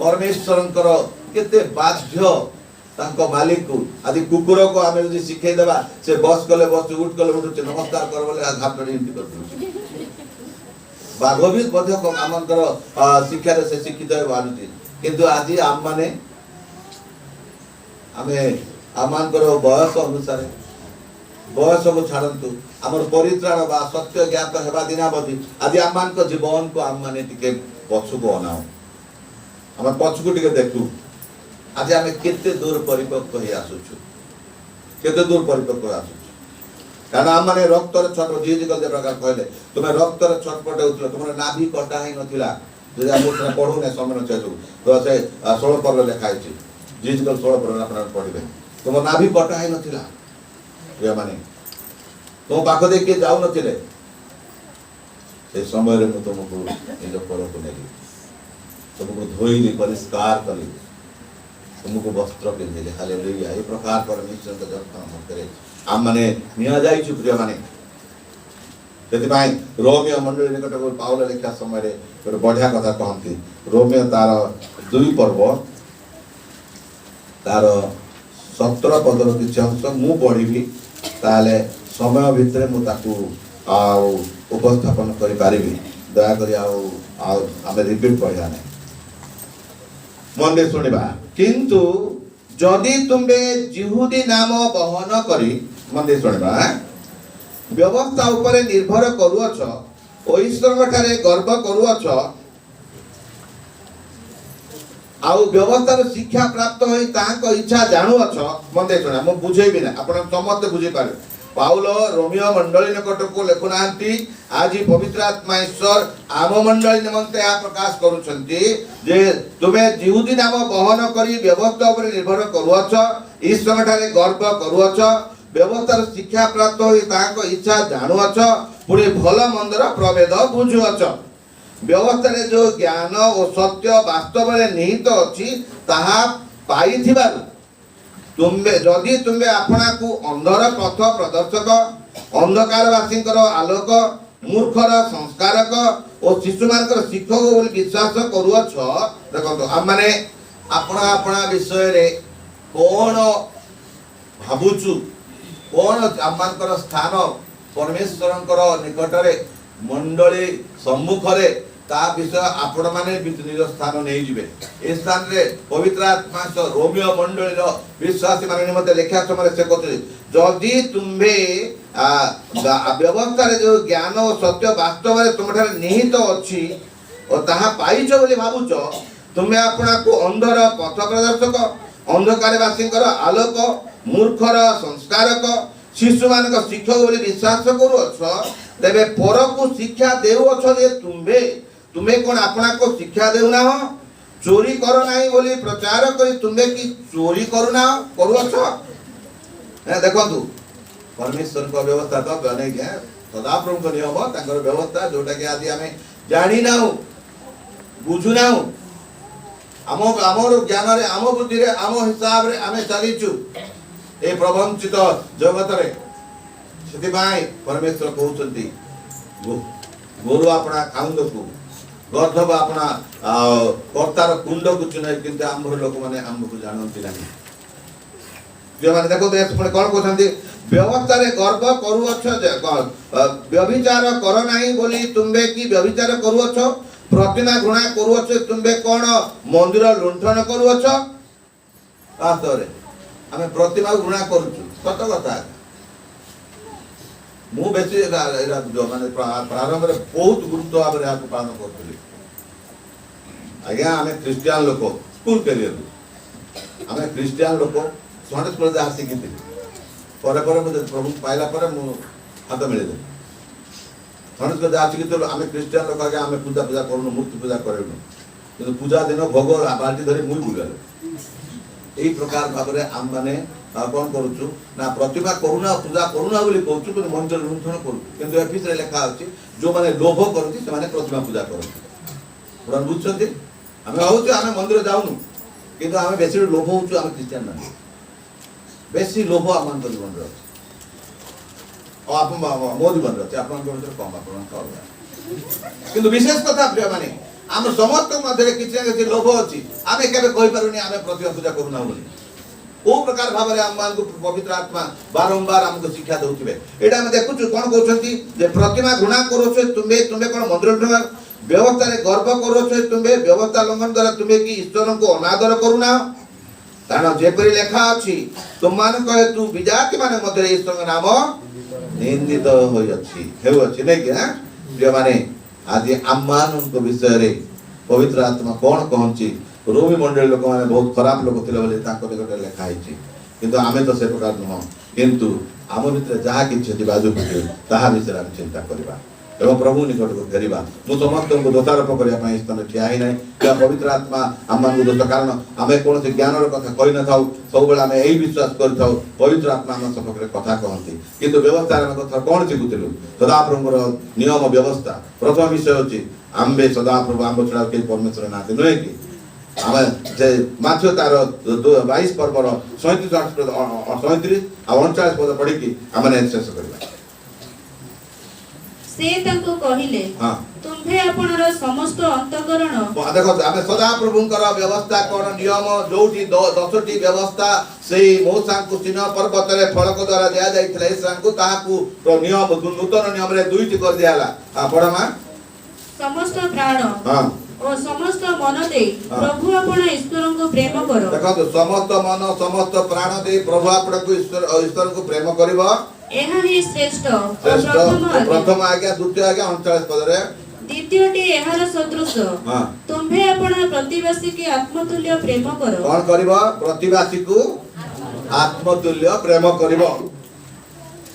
परमेश्वरंकर केते बाध्य तांको मालिक को आदि कुकुर को आमे जदि सिखै देबा से बस कले बस उठ कले उठ नमस्कार कर बोले हाथ जोड़ी एंटी कर दउ बाघ भी बध्य को आमंकर शिक्षा रे से शिक्षित है बानुची किंतु आदि आम माने आमे आमंकर बयस अनुसार बयस को छाड़ंतु हमर परित्राण बा सत्य ज्ञात हेबा दिनाबधि आदि आमन को जीवन को आम माने टिके पछु को अनाओ हम पछु को टिके देखू आज आम केते दूर परिपक्व हो आसुछु केते दूर परिपक्व आसुछु कारण आम माने रक्तर छट जीजिकल जे प्रकार कहले तुमे रक्तर छटपट होतलो तुमर नाभि कटा है नथिला जे हम उतना पढू ने समय न चलू तो से 16 पर लिखा है जीजिकल 16 पर आपण पढिबे तुमर नाभि कटा है नथिला ये माने तो पाखो देख के जाऊ नथिले से समय रे म तुमको निज पर को नेली तुमको धोइली परिष्कार कली तुमको वस्त्र पिंधिले हालेलुया ए प्रकार परमेश्वर के जन्म करे आम माने निया जाई छु प्रिय माने सेति भाई रोमियो मंडली निकट को पाउल लिखा समय रे एक बढ़िया कथा कहंती रोमियो तार 2 पर्व तार 17 पदर किछ अंश मु पढिबी ताले समय भितरे मु ताकू आ उपस्थापन करि पारिबी दया करी आ आमे रिपीट पढिया नै मन दे सुनिबा किंतु जदि तुम्बे जिहुदी नाम बहन करी मन दे सुनिबा व्यवस्था ऊपर निर्भर करूअछ ओ ईश्वर ठारे गर्व करूअछ आउ व्यवस्था रो शिक्षा प्राप्त होई तांको इच्छा जानुअछ मन दे सुना म बुझेबी ना आपण समस्त बुझे पारे पाउल रोमियो मंडली निकट को लेखुनांती आज पवित्र आत्मा ईश्वर आम मंडली निमंते आ प्रकाश करूछंती जे तुमे जिहुदी नाम बहन करी व्यवस्था ऊपर निर्भर करूअछ ईश्वर ठारे गर्व करूअछ व्यवस्था रो शिक्षा प्राप्त होई तांको इच्छा जानुअछ पुरे भल मंदर प्रभेद बुझुअछ व्यवस्था रे जो ज्ञान और सत्य वास्तव रे निहित अछि ताहा पाइथिबारु तुम्बे जदि तुम्बे आपना को अंधर पथ प्रदर्शक अंधकारवासींकर आलोक मूर्खर संस्कारक और शिशु मानकर शिक्षक बोली विश्वास करूअछ देखो हम माने अपना अपना विषय रे कोन भाबुचु कोन आमानकर स्थान परमेश्वरंकर निकट रे मंडली सम्मुख रे ता विषय आपण माने निज स्थान नै जिवे ए स्थान रे पवित्र आत्मा से रोमियो मंडली रो विश्वासी माने निमते लेखा समय से कहते जदि तुम्बे व्यवस्था रे जो ज्ञान और सत्य वास्तव रे तुमठार निहित अछि और ताहा पाइछो बोली भाबुछो तुमे आपना को अंधर पथ प्रदर्शक अंधकारवासींकर आलोक मूर्खर संस्कारक शिशु मानक शिक्षक बोली विश्वास करूअछ तेबे पर को शिक्षा देउअछ जे तुम्हे कोन आपना को शिक्षा देउ ना हो चोरी करो नाही बोली प्रचार करी तुम्हे की चोरी करू ना करूअछ ए देखंतु परमेश्वर को व्यवस्था तो बने के सदा प्रभु को नियम तांकर व्यवस्था जोटा के आदि हमें जानि नाउ बुझु नाउ हमर ज्ञान रे हम बुद्धि रे हम हिसाब रे हमें चलीचु ए प्रबंचित जगत रे सेति भाई परमेश्वर कहउचंती गोरु अपना खाउंदकु गर्धब अपना कर्तार कुंडकु चुनाई किंतु आम्भर लोक माने हमकु जानंती नाही जे माने देखो देश पर कोन कहउचंती व्यवस्था रे गर्व करूअछ व्यभिचार कर नाही बोली तुमे की व्यभिचार करूअछ प्रतिमा घृणा करूअछ तुमे कोन मंदिर लुंठन करूअछ वास्तव रे हमें प्रतिमा घृणा करूछु सत कथा मु बेसी माने प्रारंभ रे बहुत गुरुत्व भाव रे आपको पालन करथली आज्ञा हमें क्रिश्चियन लोक स्कूल करियर हमें क्रिश्चियन लोक संडे स्कूल जा सिखिते पर मुझे प्रभु पाइला पर मु हाथ मिले दे संडे स्कूल जा सिखिते हमें क्रिश्चियन लोक आज्ञा हमें पूजा पूजा करनु मूर्ति पूजा करनु किंतु पूजा दिन भोग बाल्टी धरी मुई बुलाले एई प्रकार भाव रे हम माने कौन करूचु ना प्रतिमा करुना पूजा करुना बोली कहूचु कि मंदिर लुंठन करू किंतु एफिस रे लेखा अछि जो माने लोभ करती से माने प्रतिमा पूजा करती पुराण बुझछथि हमें आउछु हमें मंदिर जाउनु किंतु हमें बेसी लोभ होउछु हमें क्रिश्चियन ना बेसी लोभ आमान कर जीवन रे और आप मो जीवन रे आपन को कम आपन कर किंतु विशेष कथा प्रिय माने हम समस्त मध्य किछि ना किछि लोभ अछि हमें केबे कहि पारुनी हमें प्रतिमा पूजा करूना बोली ओ प्रकार भाव आम पवित्र आत्मा बारंबार आमको शिक्षा दौथिबे एटा हम देखुछु कोन कहउछंती जे प्रतिमा घृणा करोछ तुमे तुमे कोन मंदिर व्यवस्था रे गर्व करोछ तुमे व्यवस्था लंघन द्वारा तुमे की ईश्वर को अनादर करूना कारण जेपरि लेखा अछि तुम मान कहे तू विजाति माने मध्य ईश्वर नाम निंदित होय अछि हेउ अछि नै कि हां जे माने आदि आम्मान को विषय रे पवित्र आत्मा कोन कहंची रोमी मंडल लोक माने बहुत खराब लोक थिले बोले ताको निकट लेखा हिची किंतु आमे तो से प्रकार न किंतु आम भितर जहा किछि अछि बाजू पिटे ताहा विषय हम चिंता करबा एवं प्रभु निकट को घेरिबा मु समस्त को दोषारोप करिया पई स्थान ठिया ही नै कि पवित्र आत्मा आमान को दोष कारण आमे कोन से ज्ञान रो कथा कहि न थाउ सब बेला आमे एही विश्वास कर थाउ पवित्र आत्मा हम सब करे कथा कहंती किंतु व्यवस्था रे कथा कोन सिखुतिलु सदा प्रभुर नियम व्यवस्था प्रथम विषय अछि आम्बे सदा प्रभु आम्ब छडा के परमेश्वर नाते नै कि हमें जे माथ्यो तार 22 पर्वर 37 आ 39 पद पढ़ी कि हमने शेष करबा से ताको कहिले हां तुम्हे आपनर समस्त अंतकरण देखो हमें सदा प्रभुंकर व्यवस्था कोन नियम जोटी 10टी व्यवस्था सेही मोसा को चिन्ह पर्वत रे फलक द्वारा दिया जाइतले ईश्वर को ताहाकू नियम नूतन नियम रे दुईटी कर दियाला पढ़मा समस्त प्राण हां और समस्त मन दे प्रभु आपण ईश्वर को प्रेम करो देखो समस्त मन समस्त प्राण दे प्रभु आपण को ईश्वर को प्रेम करबो एहा ही श्रेष्ठ प्रथम आज्ञा द्वितीय आज्ञा 39 पद रे द्वितीयटी एहार सदृश हां तुम्हे आपण प्रतिवासी के आत्मतुल्य प्रेम करो कोन करबो प्रतिवासी को आत्मतुल्य प्रेम करबो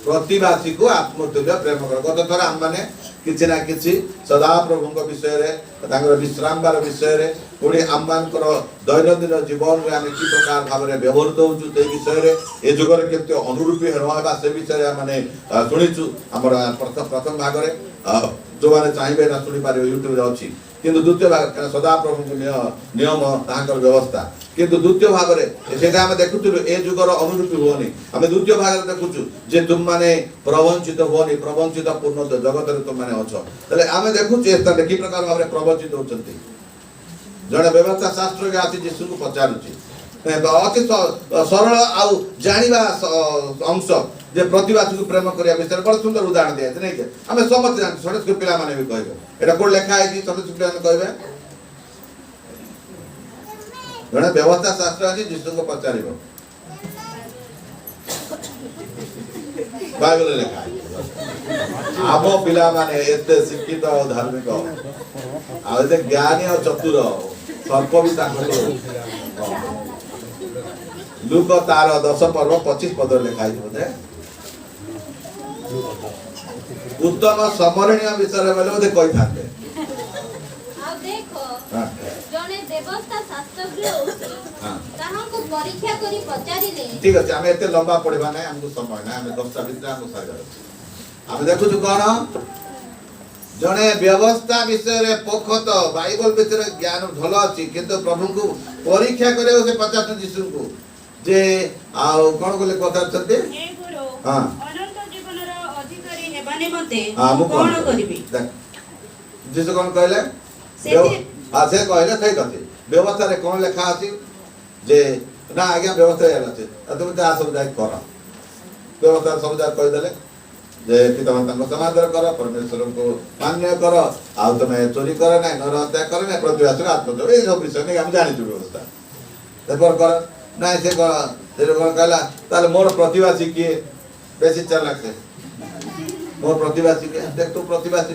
प्रतिवासी को आत्मतुल्य प्रेम करो गत थरा हम माने किछि ना किछि सदा प्रभु विषय रे तांगर विश्राम बार विषय रे पुणी आममानकर दैनंदिन जीवन रे आमे की प्रकार भाव रे व्यवहारित होछु ते विषय रे ए जुगर केते अनुरूपी रहबा से विषय रे माने सुनिछु हमर प्रथम भाग रे जो माने चाहिबे ना सुनि पारे YouTube रे अछि किंतु द्वितीय भाग सदा प्रभु नियम तांकर व्यवस्था किंतु द्वितीय भाग रे सेटा हम देखुथुलु ए जुगर अनुरूपी होनी हम द्वितीय भाग रे देखुछु जे तुम माने प्रवंचित होनी प्रवंचित पूर्ण जगत रे तुम माने अछ तले हम देखुछु ए स्थान की प्रकार भाव रे प्रवंचित होचंती जणे व्यवस्था शास्त्र के आसी यीशु को पचारुची अति सरल आउ जानिबा अंश जे प्रतिवासी को प्रेम करिया विषय बड़ सुंदर उदाहरण दिया नै के हमें समझ जान छोटे छोटे पिला माने भी कहबे एटा कोड लेखा है कि छोटे छोटे माने कहबे जणे व्यवस्था शास्त्र आसी यीशु को पचारिबो बाइबल लेखा है आबो पिला माने एते शिक्षित और धार्मिक आ एते ज्ञानी और चतुर सर्प भी ताको लूक तार 10 पर्व 25 पद लेखा है बोले उत्तम समरणीय विषय बोले बोले कहि थाते आ देखो हां जने देवस्था शास्त्रज्ञ होती हां ताहा को परीक्षा करी पचारिले ठीक है हमें एते लंबा पढ़बा नै हमको समय नै हमें 10 टा भीतर हमको सागर हम देखु छु कोन जने व्यवस्था विषय रे पोखत बाइबल विषय ज्ञान भल अछि किंतु प्रभु को परीक्षा करे से 50 यीशु को जे आ कोन कोले कथा छते हे गुरु हां अनंत जीवन रो अधिकारी हेबा निमते हां मु कोन करबी यीशु कोन कहले हां से कहले सही कथि व्यवस्था रे कोन लेखा अछि जे ना आज्ञा व्यवस्था है अछि तुम जा सब जाय कर व्यवस्था सब जाय कहि देले जे पिता माता को समादर कर परमेश्वर को मान्य कर आ तुम चोरी कर ना नर हत्या कर ना प्रतिवासी आत्महत्या ए सब विषय नै हम जानि छु व्यवस्था तपर कर ना से कहला ताले मोर प्रतिवासी के बेसी चालाक से मोर प्रतिवासी के देख तू प्रतिवासी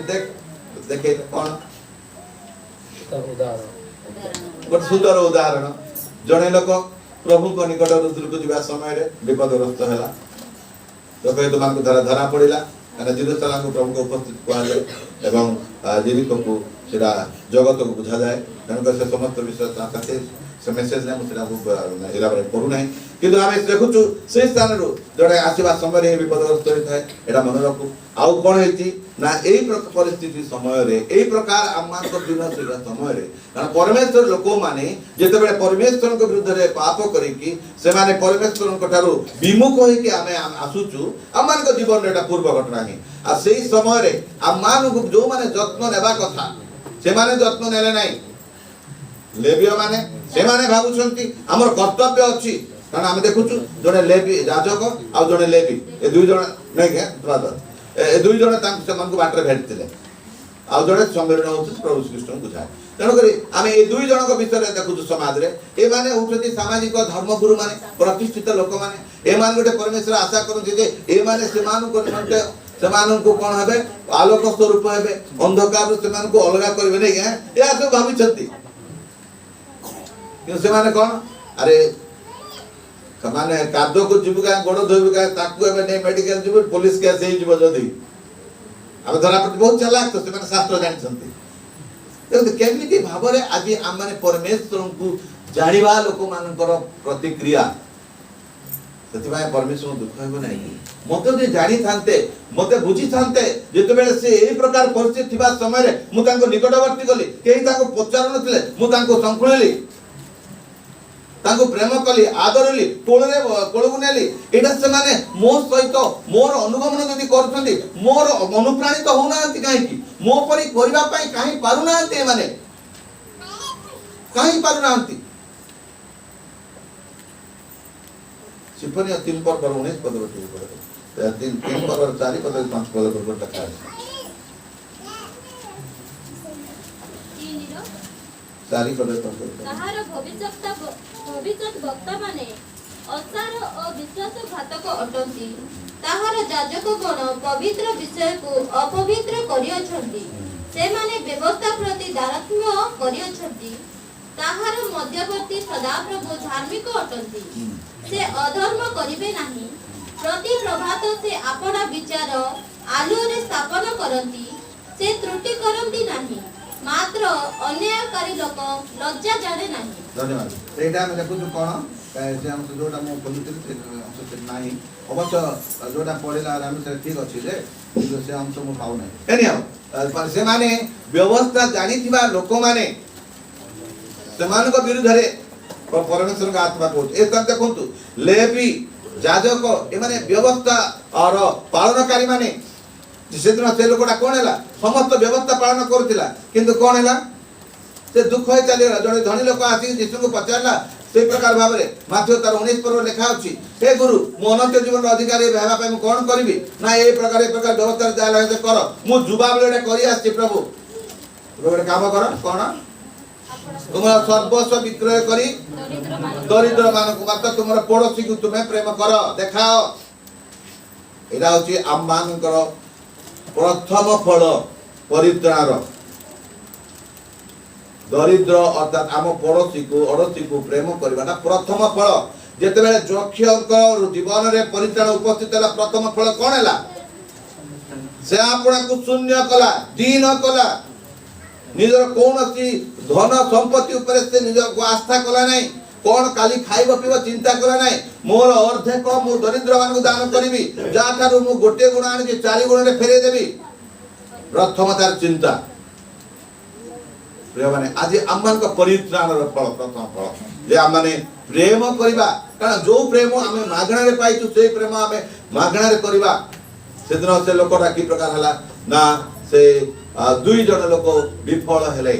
देखे कोन उदाहरण सुंदर उदाहरण जने लोक प्रभु को निकट रुद्र को जीवा समय रे विपदग्रस्त हैला तो कहे तो मान को धरा पड़िला माने जेरूशलेम को प्रभु को उपस्थित कुआ एवं जेरिको को सेरा जगत को बुझा जाए तन से समस्त विषय साथे से मेसेज ने मुझे इलाबोरेट करू नहीं किंतु आमे देखुछु से स्थान रो जड़े आसीबा समय रे विपदग्रस्त होई थाए एटा मन रखु आउ कोन हेची ना एई प्रकार परिस्थिति समय रे एई प्रकार आमान को दिन से समय रे कारण परमेश्वर लोक माने जेते बेले परमेश्वर को विरुद्ध रे पाप करी कि से माने परमेश्वर को ठारो विमुख होई कि आमे आसुचु आमान को जीवन रे एटा पूर्व घटना ही आ सेई समय रे आमान को जो माने जत्न नेबा कथा से माने जत्न नेले नाही लेबियो माने से माने भाबुछंती हमर कर्तव्य अछि कारण हम देखुछु जने लेबी राजक आ जने लेबी ए दुई जण नै के ब्रदर ए दुई जण तांक से मन को बाटर भेटतिले आ जने सम्मेलन होछ प्रभु श्री कृष्ण बुझाय तेणु करी आमे ए दुई जण को विषय रे देखुछु समाज रे ए माने उठति सामाजिक धर्म गुरु माने प्रतिष्ठित लोक माने ए मान गोटे परमेश्वर आशा करु जे ए माने सेमानु को निमंते सेमानु को कोन हेबे आलोक स्वरूप हेबे अंधकार सेमानु को अलगा करबे नै के ए आसु भाबिछंती कि सेमाने कोन अरे माने कादो को जीविका गोड़ धोबिका ताकू एबे नै मेडिकल जीव पुलिस केस हे जीव जदी अब धरा पट बहुत चालाक तो से माने शास्त्र जानि छंती देखो केमिति भाबरे आज हम माने परमेश्वर को जानिबा लोक मानकर प्रतिक्रिया सेति भाई परमेश्वर दुख हेबो नै मते जे जानि थांते मते बुझी थांते जेते बेले से एई प्रकार परिस्थिति थिबा समय रे मु तांको निकटवर्ती गली केही तांको पचार नथिले मु तांको संकुळली तांको प्रेम कली आदरली कोळरे कोळगु नेली एटा से माने मो सहित मोर अनुभव जदी करथंदी मोर अनुप्राणित होनांती काहे की मो परि करबा पई काहे पारुनांती माने काहे पारुनांती सिम्फनी 3 पर 19 पद पर 3 पर 4 पद 5 पद पर लिखा है 4 पद पर ताहार भविष्यत वक्ता माने असार और विश्वासघातक अटंती ताहार जाजक गण पवित्र विषय को अपवित्र करियछंती से माने व्यवस्था प्रति दारत्म्य करियछंती ताहार मध्यवर्ती सदाप्रभु धार्मिक अटंती से अधर्म करिवे नाही प्रति प्रभात से अपना विचार आलू रे स्थापन करंती से त्रुटि करंती नाही मात्र अन्यायकारी लोक लज्जा जाने नाही धन्यवाद एटा हम देखु कोन से हम जोटा मो बोलुतिल से नाही अवश्य जोटा पढिला हम से ठीक अछि जे किंतु से हम सब पाउ नै एनी पर से माने व्यवस्था जानिथिबा लोक माने समान को विरुद्ध रे परमेश्वर का आत्मा को ए तक देखंतु लेवी याजक ए माने व्यवस्था और पालनकारी माने सेदिन से लोकटा कोन हैला समस्त व्यवस्था पालन करथिला किंतु कोन हैला से दुख होय चली जने धनी लोक आसी यीशु को पचारला से प्रकार भाबरे माथ्यू तार 19 पर लिखा अछि हे गुरु मो अनंत जीवन अधिकारी हेबा पे मु कोन करबी ना ए प्रकार व्यवस्था जा लगे कर मु जुबा बेले करी आछि प्रभु गोटे काम कर कोन तुम सर्वस्व विक्रय करी दरिद्र मानक मात्र तुमर पड़ोसी को तुम्हें प्रेम कर देखाओ एरा होची आम मानकर प्रथम फल परित्राण दरिद्र अर्थात आम पड़ोसी को प्रेम करवाटा प्रथम फल जेते बेले जक्षक जीवन रे परित्राण उपस्थित हला प्रथम फल कोन हला से आपना को शून्य कला दीन कला निजर कोनसी धन संपत्ति ऊपर से निजर को आस्था कला नहीं कोन काली खाइबो पीबो चिंता करा नहीं मोर अर्धेक मु दरिद्र मान को दान करबी जा थारु मु गोटे गुण आनि के 4 गुण रे फेरे देबी प्रथम तार चिंता प्रिय माने आज आमान को परित्राण रो फल प्रथम फल जे आमाने प्रेम करबा कारण जो प्रेम हमें मागणा रे पाइछु से प्रेम हमें मागणा रे करबा सेदिन से लोकटा की प्रकार हला ना से दुई जण लोक विफल हेले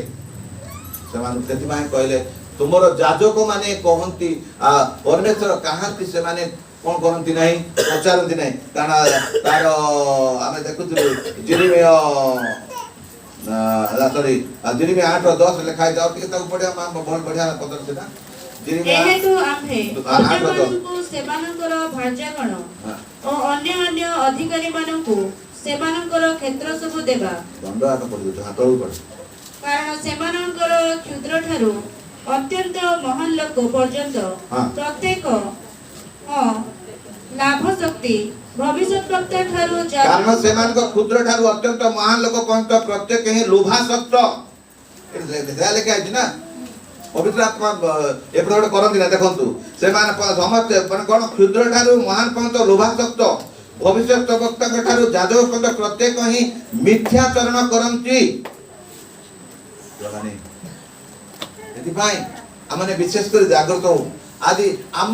से मान सेति माने कहले तुमर जाजक माने कहंती परमेश्वर कहांती से माने कोन करंती नाही पचारंती नाही कारण तार आमे देखुथु जिरिमिया सॉरी जिरिमिया 8:10 लिखाय जाउ कि ताको पढिया बहुत बढ़िया पदर सेटा जिरिमिया एहेतु आम्हे अन्यमानकु सेमानकर भार्यागण ओ अन्य अन्य अधिकारी मानकु सेमानकर क्षेत्र सब देबा दंड आक पडु हातळु पड कारण सेमानकर क्षुद्र ठारू अत्यंत महान लोक पर्यंत प्रत्येक लाभ शक्ति भविष्यत वक्ता ठारू कारण सेमान को क्षुद्र ठारू अत्यंत महान लोक पर्यंत प्रत्येक ही लोभा शक्त एले के आछि ना पवित्र आत्मा एपटे गोटे करती ना देखु से समस्ते मैंने कौन क्षुद्र ठारू महान पर्यंत लोभासक्त भविष्य वक्ता ठारू जाजक पर्यंत प्रत्येक ही मिथ्याचरण करती आम विशेष कर जागृत हो आदि आम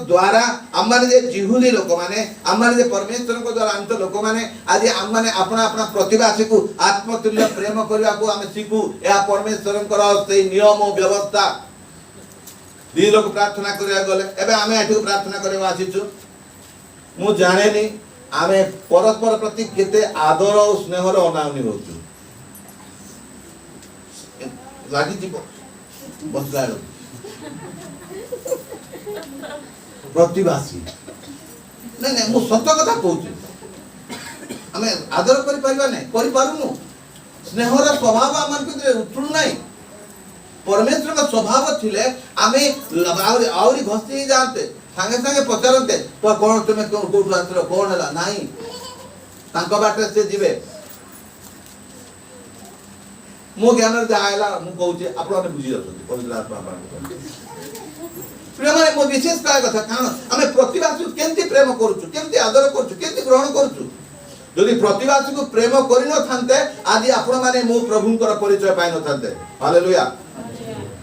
द्वारा आम जिहुदी लोक मैंने आम परमेश्वर द्वारा आनित लोक मैंने आज आम मैंने अपना अपना प्रतिभासी को आत्मतुल्य प्रेम करने को आम शिखु यह परमेश्वर से नियम व्यवस्था दी लोग प्रार्थना करा गले एवं आम ये प्रार्थना करवा आसीचु मु जाने आम परस्पर प्रति केते आदर और स्नेहर अनावनी हो लगी बसला प्रतिभासी नहीं नहीं मु सत कथा कहूँ आम आदर करूँ स्नेहर स्वभाव आम उतरू ना परमेश्वर का स्वभाव थिले आमे आउरी घसी जाते सांगे सांगे पचारते तो कौन तुम्हें कोठु आसलो कौन है नहीं तांको बाटे से जीवे मो ज्ञान जहाँ मु कहूँ आपने बुझी जाते पवित्र आत्मा प्रिय माने मो विशेष काय कथा कारण आमे प्रतिभासी केंति प्रेम करूछु केंति आदर करूछु केंति ग्रहण करूछु यदि प्रतिभासी को प्रेम करि न थांते आदि आपण माने मो प्रभुंकर परिचय पाइ न थांते हालेलुया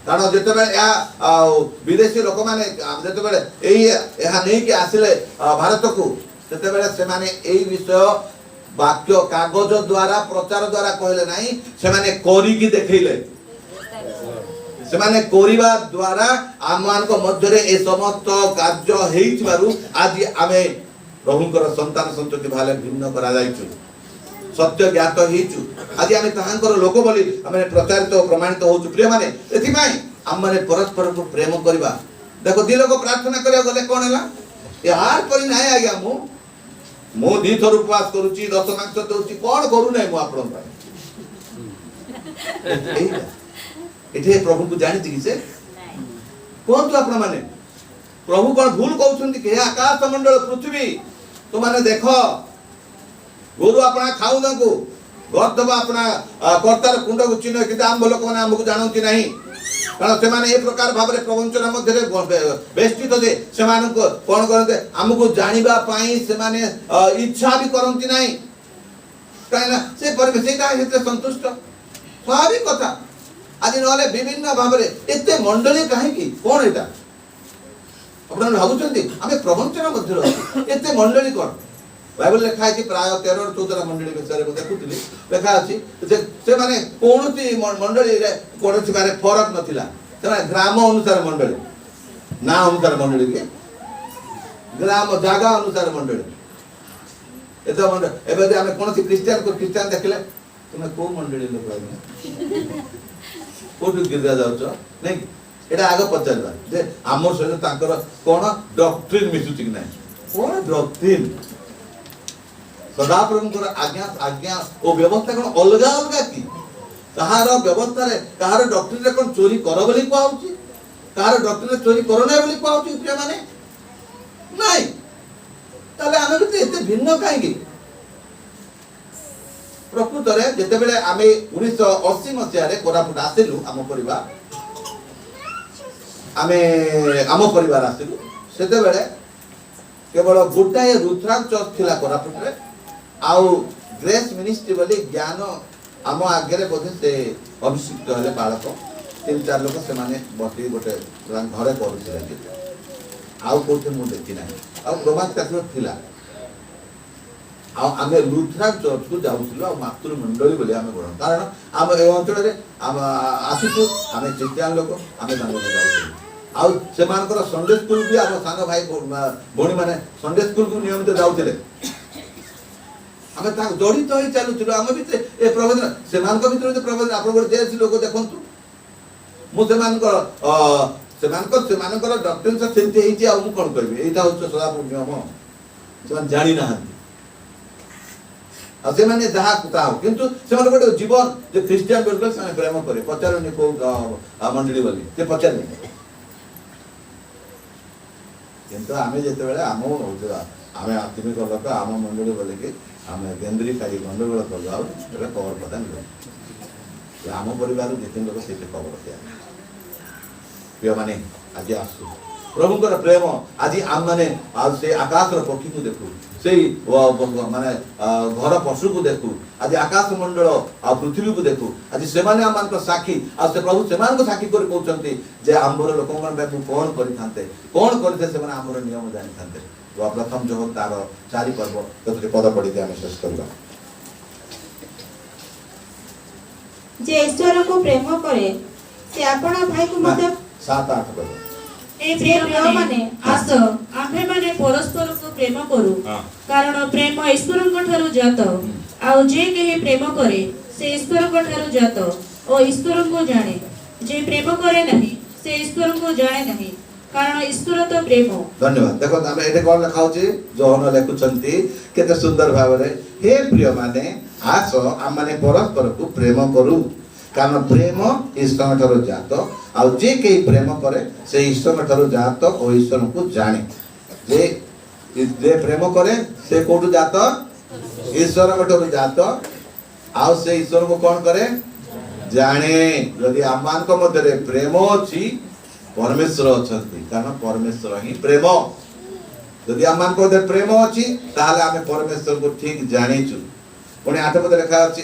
कारण जेते बेले या विदेशी लोक माने जेते बेले एही एहा नै कि आसिले भारत को सेते बेले से माने एही विषय वाक्य कागज द्वारा प्रचार द्वारा कहले नाही से माने कोरी की देखैले से माने कोरिबा द्वारा आमान को मध्य रे ए समस्त कार्य हेइथिबारु आज आमे प्रभुंकर संतान संतति भाले भिन्न करा जाइछु सत्य ज्ञात हेइछु आज आमे ताहांकर लोक बोली आमे प्रचारित और प्रमाणित होछु प्रिय माने एथि माई आम माने परस्पर को प्रेम करबा देखो दिल को प्रार्थना करिया गले कोन हला यार परि नाही आ गया मो दी थर उपवास करूची 10 मांस दउची कोन करू नै मो आपन भाई एठे प्रभु को जानि कि से कोन तो आपन माने प्रभु कोन भूल कहउछन्ती के आकाश मंडल पृथ्वी तो माने देखो गोरु अपना खाऊ दंकु गर्दबा अपना कर्तार कुंड को चिन्ह कि आम लोक माने हमको जानती नहीं कारण से माने ए प्रकार भाबरे प्रवंचन मध्ये बेष्टित जे से माने को कोन करते हमको जानिबा पई से माने इच्छा भी करंती नहीं काना से परमेश्वरटा हेते संतुष्ट स्वाभाविक कथा आज नले विभिन्न भाबरे एते मंडली काहे की कोन एटा अपन भाबुचंती आमे प्रवंचन मध्ये एते मंडली कोन बाइबल लिखा है प्राय 13 और 14 मंडली विषय में देखुଥିଲି लिखा अछि से माने कोनोसी मंडली रे कोनोसी माने फरक नथिला से ग्राम अनुसार मंडली ना अनुसार मंडली के ग्राम जागा अनुसार मंडली एतो मंडली एबे जे हमें कोनोसी क्रिश्चियन देखले तुमे को मंडली लोक लागने कोठु गिरजा जाउछ नहीं एटा आगे पचारबा जे हमर सहित तांकर कोन डॉक्ट्रिन मिसुची कि नै कोन डॉक्ट्रिन सदा प्रभुंकर आज्ञा आज्ञा ओ व्यवस्था कोन अलगा अलगा की कहार व्यवस्था रे कहार डॉक्ट्रिन रे कोन चोरी कर बोली कहउची कहार डॉक्ट्रिन रे चोरी करो नै बोली कहउची प्रिय माने नहीं तले आमे बिते एते भिन्न काहे की प्रकृत रे जते बेले आमे 1980 मसिया रे कोरापुट आसिलु आम परिवार आमे आम परिवार आसिलु सेते बेले केवल गोटाए रुद्राक्ष चर्च थिला कोरापुट रे आउ ग्रेस मिनिस्ट्री बोली ज्ञान आम आगे बोधे से अभिषिक्त हेले बालक 3-4 लोक से माने बटी गोटे घरे करूथिले आउ कोठे मु देखि नाही आउ प्रभात कात्र थिला आउ आमे रुद्राक्ष चर्च को जाउथिलो आ मातृ मंडली बोली आमे गण कारण आम ए अंचल रे आम आसीतु आमे क्रिश्चियन लोक आमे तांको जाउथिलो आउ से मानकर संडे स्कूल भी आम सान भाई भणी माने संडे स्कूल को नियमित जाउथिले आमे ता जड़ित होई चालुथिलो आमे भी ए प्रबंधन से मानक भीतर प्रबंधन आपण गोटे जेसी लोक देखंतु मु से मानकर डॉक्टर से सेंते हेची आ मु कोन करबे एटा होछ सदा नियम से मान जानि ना आ से माने जहा कुता हो किंतु से माने गोटे जीवन जे क्रिश्चियन बिल्कुल से प्रेम करे पचारनी को मंडली बोली से पचारनी किंतु आमे जेते बेले आम होजरा आमे आत्मिक लोक आम मंडली बोले कि आमे केंद्री खाली गंडगोल करजाउ एबे खबर प्रदान कर आम परिवार जितिन लोक सेते खबर दिया प्रिय माने आज आसु प्रभुଙ୍କର प्रेम आज आम माने आज से आकाश पक्षी को देखू से माने घर पशु को देखू आज आकाश मंडल आ पृथ्वी को देखू आज से माने आम साक्षी आ से प्रभु से मान को साक्षी कर कहउचंती जे आंबर लोक मन बे कोन करि थांते कोन करते से माने आंबर नियम जानि थांते तो प्रथम जो तार चारि पर्व तो पद पढ़ी दे हम शेष करबा जे ईश्वर को प्रेम करे से आपना भाई को मध्य 7-8 पर्व ए प्रिय माने आस आम्भे माने परस्पर को प्रेम करू कारण प्रेम ईश्वर ठारू जात आउ जे केही प्रेम करे से ईश्वर ठारू जात ओ ईश्वर को जाने जे प्रेम करे नहीं से ईश्वर को जाने नहीं कारण ईश्वर तो प्रेम। धन्यवाद। देखो हम एटे कोन लिखाउची जोहन लेखुचंती केते सुंदर भाबरे हे प्रिय माने आस आम माने परस्पर को प्रेम करू कारण प्रेम ईश्वर ठारू जात आ जे केही प्रेम करे से ईश्वर ठारू जात ओ ईश्वर को जाने जे प्रेम करे से कोठु जात ईश्वर ठारू जात आ से ईश्वर को कोन करे जाने यदि आमान को मध्य प्रेम अछि परमेश्वर अछंती कारण परमेश्वर ही प्रेम यदि आमान को मध्य प्रेम अछि ताले आमे परमेश्वर को ठीक जानिचु पुणी 8 पद लिखा अछि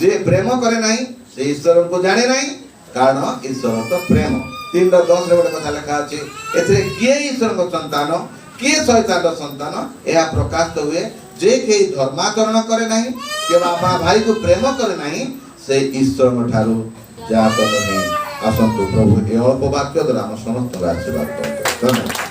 जे प्रेम करे नाही से ईश्वर को जाने नाही कारण ईश्वर तो प्रेम 3:10 रे गोटे कथा लिखा अछि एथे किए ईश्वर को संतान किए शैतान रो संतान एहा प्रकाश हुए जे के धर्माचरण करे नाही केवल अपना भाई को प्रेम करे नाही से ईश्वर ठारू जात नहीं आसंतु प्रभु ए अल्प वाक्य द्वारा हम समस्त आशीर्वाद करते।